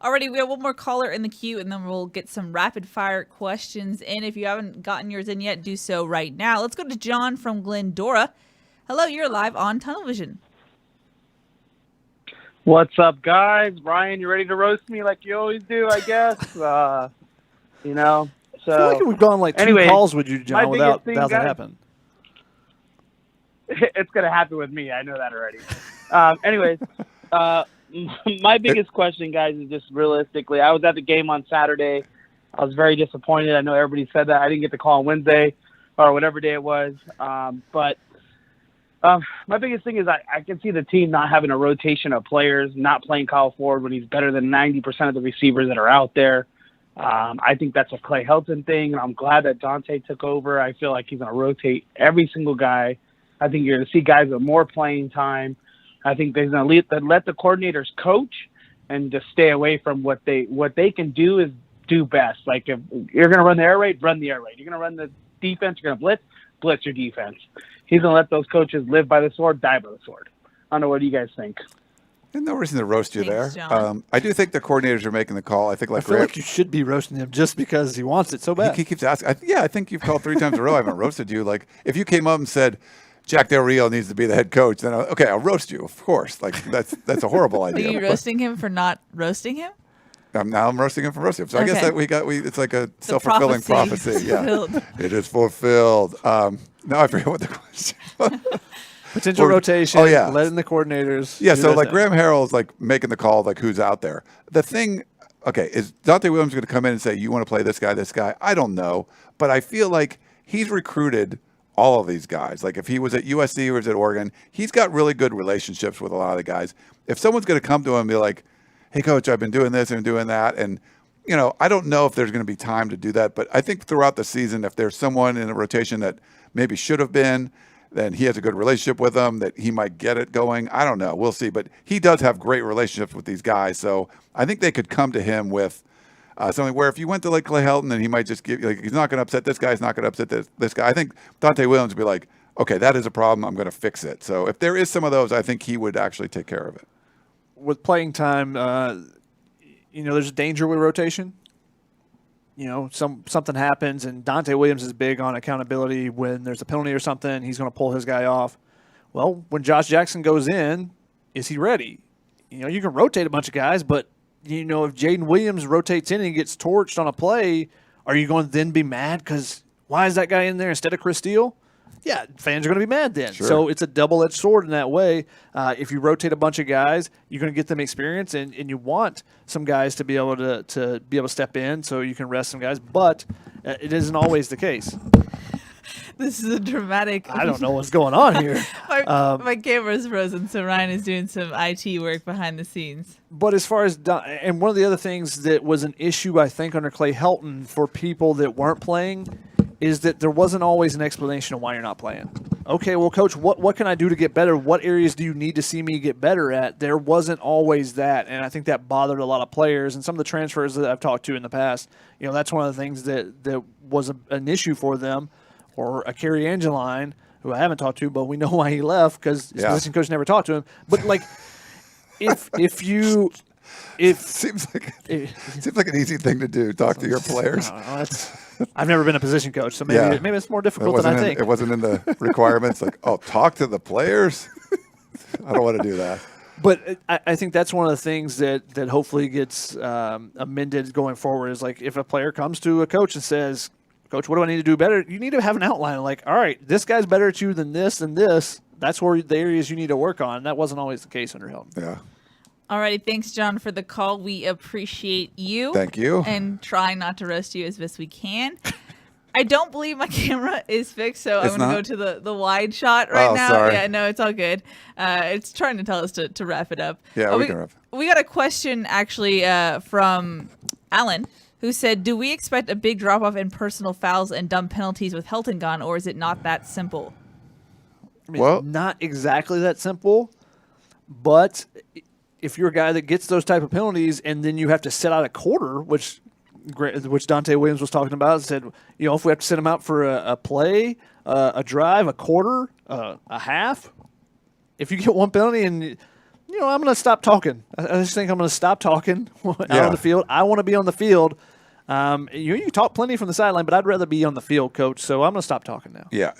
Alrighty, we have one more caller in the queue, and then we'll get some rapid-fire questions in. If you haven't gotten yours in yet, do so right now. Let's go to John from Glendora. Hello, you're live on Tunnel Vision. What's up, guys? Ryan, you ready to roast me like you always do, I guess? So I feel like we've gone like 2 calls with you, John, without that happen. It's going to happen with me. I know that already. My biggest question, guys, is just realistically, I was at the game on Saturday. I was very disappointed. I know everybody said that. I didn't get the call on Wednesday or whatever day it was. But my biggest thing is I can see the team not having a rotation of players, not playing Kyle Ford when he's better than 90% of the receivers that are out there. I think that's a Clay Helton thing, and I'm glad that Donte took over. I feel like he's going to rotate every single guy. I think you're going to see guys with more playing time. I think they're going to let the coordinators coach and just stay away from what they can do is do best. Like if you're going to run the air raid, run the air raid. You're going to run the defense, you're going to blitz your defense. He's going to let those coaches live by the sword, die by the sword. I don't know. What do you guys think? There's no reason to roast you Thanks, there. John. I do think the coordinators are making the call. I think I feel like you should be roasting him just because he wants it so bad. He keeps asking. I think you've called 3 times in a row. I haven't roasted you. Like if you came up and said, Jack Del Rio needs to be the head coach, then I'll roast you, of course. Like that's a horrible idea. Are you roasting him for not roasting him? Now I'm roasting him for roasting him. So I guess that it's like a self-fulfilling prophecy. Yeah, fulfilled. It is fulfilled. Now I forget what the question was. Potential rotation. Oh yeah, letting the coordinators. Yeah, so like Graham Harrell's like making the call, like who's out there. The thing, is Donte Williams going to come in and say you want to play this guy? I don't know, but I feel like he's recruited all of these guys. Like if he was at USC or was at Oregon, he's got really good relationships with a lot of the guys. If someone's going to come to him and be like, hey coach, I've been doing this and doing that. And, I don't know if there's going to be time to do that, but I think throughout the season, if there's someone in a rotation that maybe should have been, then he has a good relationship with them that he might get it going. I don't know. We'll see. But he does have great relationships with these guys. So I think they could come to him with something where if you went to like Clay Helton, then he might just give he's not going to upset this guy. He's not going to upset this guy. I think Donte Williams would be like, okay, that is a problem. I'm going to fix it. So if there is some of those, I think he would actually take care of it. With playing time, there's a danger with rotation. something happens, and Donte Williams is big on accountability. When there's a penalty or something, he's going to pull his guy off. Well, when Josh Jackson goes in, is he ready? You can rotate a bunch of guys, but if Jaden Williams rotates in and gets torched on a play, are you going to then be mad because why is that guy in there instead of Chris Steele? Yeah, fans are going to be mad then. Sure. So it's a double-edged sword in that way. If you rotate a bunch of guys, you're going to get them experience, and you want some guys to be able to step in so you can rest some guys. But it isn't always the case. This is a dramatic. I don't know what's going on here. My camera's frozen, so Ryan is doing some IT work behind the scenes. But as far as and one of the other things that was an issue, I think, under Clay Helton for people that weren't playing is that there wasn't always an explanation of why you're not playing. Okay, well, Coach, what can I do to get better? What areas do you need to see me get better at? There wasn't always that, and I think that bothered a lot of players. And some of the transfers that I've talked to in the past, that's one of the things that was an issue for them. Or a Kerry Angeline, who I haven't talked to, but we know why he left because his position coach never talked to him. But if seems like an easy thing to do. Talk to your players. I've never been a position coach, so maybe it's more difficult than I think. It wasn't in the requirements. Talk to the players. I don't want to do that. But I think that's one of the things that hopefully gets amended going forward is if a player comes to a coach and says, Coach, what do I need to do better? You need to have an outline all right, this guy's better at you than this and this. That's where the areas you need to work on. That wasn't always the case under Hilton. Yeah. All righty. Thanks, John, for the call. We appreciate you. Thank you. And trying not to roast you as best we can. I don't believe my camera is fixed, so I'm going to go to the wide shot right now. Sorry. Yeah, no, it's all good. It's trying to tell us to wrap it up. Yeah, we can wrap. We got a question, actually, from Alan, who said, do we expect a big drop-off in personal fouls and dumb penalties with Helton gone, or is it not that simple? Not exactly that simple, but if you're a guy that gets those type of penalties and then you have to sit out a quarter, which Donte Williams was talking about, said, if we have to sit him out for a play, a drive, a quarter, a half, if you get one penalty and I'm going to stop talking. I just think I'm going to stop talking out on the field. I want to be on the field. You talk plenty from the sideline, but I'd rather be on the field, Coach. So I'm going to stop talking now. Yeah.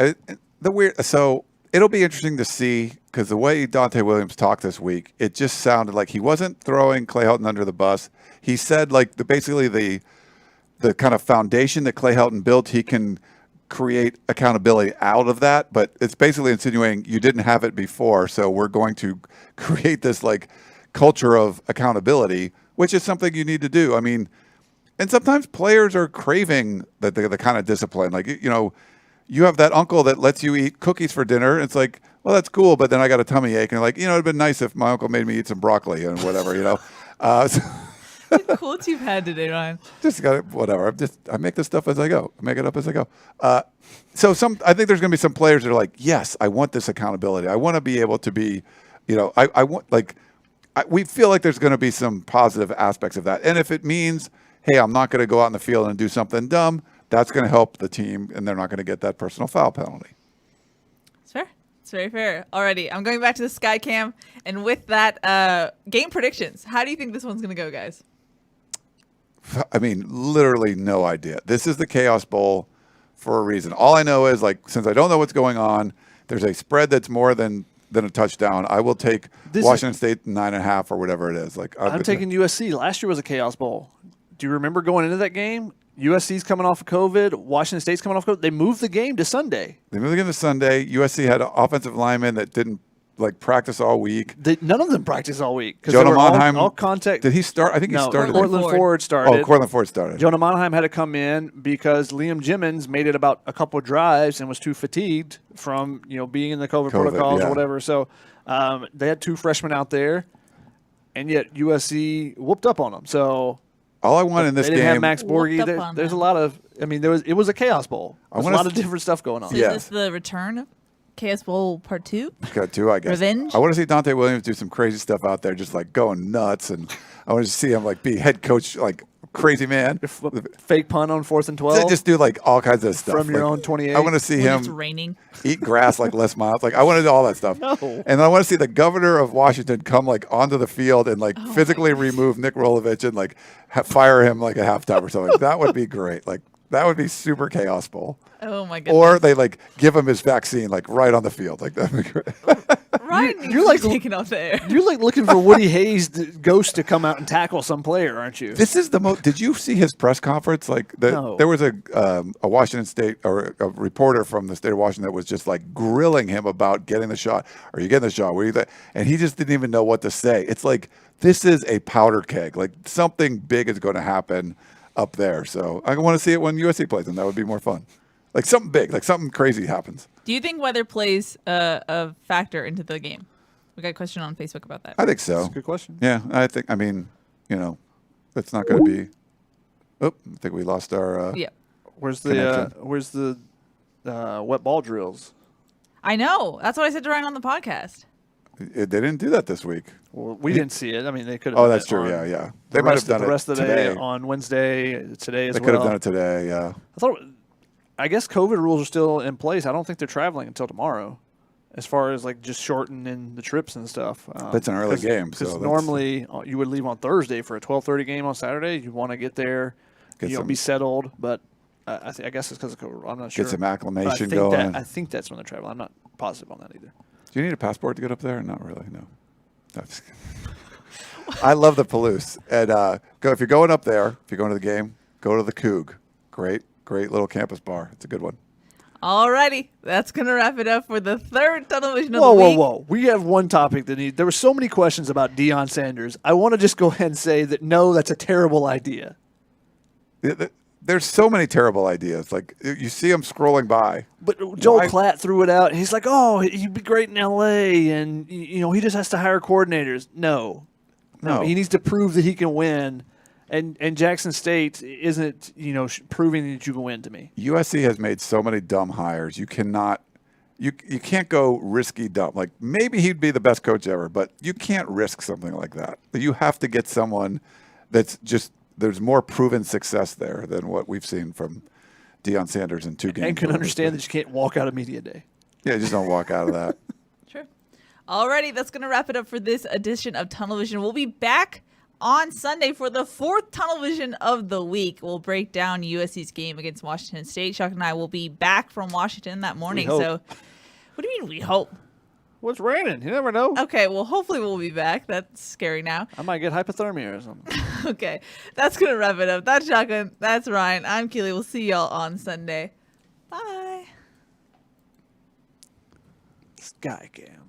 So it'll be interesting to see because the way Donte Williams talked this week, it just sounded like he wasn't throwing Clay Helton under the bus. He said basically the kind of foundation that Clay Helton built, he can create accountability out of that, but it's basically insinuating you didn't have it before, so we're going to create this culture of accountability, which is something you need to do. I mean, and sometimes players are craving the kind of discipline. You have that uncle that lets you eat cookies for dinner. It's well, that's cool, but then I got a tummy ache, and it'd been nice if my uncle made me eat some broccoli and whatever, What quotes you've had today, Ryan? Just got it, whatever. I make this stuff as I go. I make it up as I go. So I think there's going to be some players that are yes, I want this accountability. I want to be able to be, I want we feel like there's going to be some positive aspects of that. And if it means, hey, I'm not going to go out in the field and do something dumb, that's going to help the team, and they're not going to get that personal foul penalty. It's fair. It's very fair. Alrighty, I'm going back to the Sky Cam, and with that, game predictions. How do you think this one's going to go, guys? I mean, literally no idea. This is the Chaos Bowl for a reason. All I know is, since I don't know what's going on, there's a spread that's more than a touchdown. I will take Washington State 9.5 or whatever it is. I'm taking USC. Last year was a Chaos Bowl. Do you remember going into that game? USC's coming off of COVID. Washington State's coming off of COVID. They moved the game to Sunday. USC had an offensive lineman that didn't practice all week. None of them practiced all week because Jonah Monheim, all contact. Did he start? I think he started. Cortland Ford started. Oh, Cortland Ford started. Jonah Monheim had to come in because Liam Jimmons made it about a couple of drives and was too fatigued from being in the COVID protocols or whatever. So they had two freshmen out there, and yet USC whooped up on them. So all I want in this game, they didn't have Max Borghi. There's a lot of. It was a Chaos Bowl. There's a lot of different stuff going on. So is this the return of Chaos Bowl Part 2? Got 2, I guess. Revenge? I want to see Donte Williams do some crazy stuff out there, just going nuts, and I want to see him be head coach, crazy man. Fake punt on 4th and 12. Just do like all kinds of stuff from your like, own 28. I want to see When it's him raining. eat grass like Les Miles. Like I want to do all that stuff. No. And I want to see the governor of Washington come like onto the field and like physically remove Nick Rolovich and like fire him like at halftime or something. That would be great. Like that would be super chaos bowl. Oh my goodness. Or they like give him his vaccine like right on the field. Like that'd be great. Ryan, You're like taking off the air. You're like looking for Woody Hayes' ghost to come out and tackle some player, aren't you? This is the most. Did you see his press conference? Like No. there was a Washington State or a reporter from the state of Washington that was just like grilling him about getting the shot. Are you getting the shot? What do you think? And he just didn't even know what to say. It's like this is a powder keg. Like something big is going to happen up there. So I want to see it when USC plays them. That would be more fun. Like something big, like something crazy happens. Do you think weather plays a factor into the game? We got a question on Facebook about that. I think so. That's a good question. Yeah, I think. I mean, you know, it's not going to be. Oh, I think we lost our. Yeah. Where's the wet ball drills? I know. That's what I said to Ryan on the podcast. They didn't do that this week. Well, we didn't see it. I mean, they could have. Oh, that's true. Yeah. They might have done the it rest of the today. day on Wednesday, today as They well. could have done it today. Yeah. I guess COVID rules are still in place. I don't think they're traveling until tomorrow, as far as like just shortening the trips and stuff. That's an early game, so because that's- normally you would leave on Thursday for a 12:30 game on Saturday. You want to get there, be settled. But I guess it's because of COVID. I'm not sure. Get some But acclimation going. I think that's when they're traveling. I'm not positive on that either. Do you need a passport to get up there? Not really. No. I'm just kidding. I love the Palouse. And if you're going up there, if you're going to the game, go to the Coug. Great little campus bar. It's a good one. Alrighty, that's gonna wrap it up for the third television of the week. Whoa! We have one topic that there were so many questions about Deion Sanders. I want to just go ahead and say that no, that's a terrible idea. There's so many terrible ideas. Like you see them scrolling by. But Joel Klatt threw it out. He's like, "Oh, he'd be great in L.A. and he just has to hire coordinators." No, he needs to prove that he can win. And Jackson State isn't, proving that you can win to me. USC has made so many dumb hires. You cannot, you can't go risky dumb. Like maybe he'd be the best coach ever, but you can't risk something like that. You have to get someone that's just there's more proven success there than what we've seen from Deion Sanders in 2 games. And can understand that you can't walk out of media day. Yeah, just don't walk out of that. Sure. Alrighty, that's gonna wrap it up for this edition of Tunnel Vision. We'll be back on Sunday for the 4th Tunnel Vision of the week. We'll break down USC's game against Washington State. Chuck and I will be back from Washington that morning. So, what do you mean we hope? Well, it's raining. You never know. Okay, well, hopefully we'll be back. That's scary now. I might get hypothermia or something. Okay, that's going to wrap it up. That's Shotgun. That's Ryan. I'm Keely. We'll see y'all on Sunday. Bye. Skycam.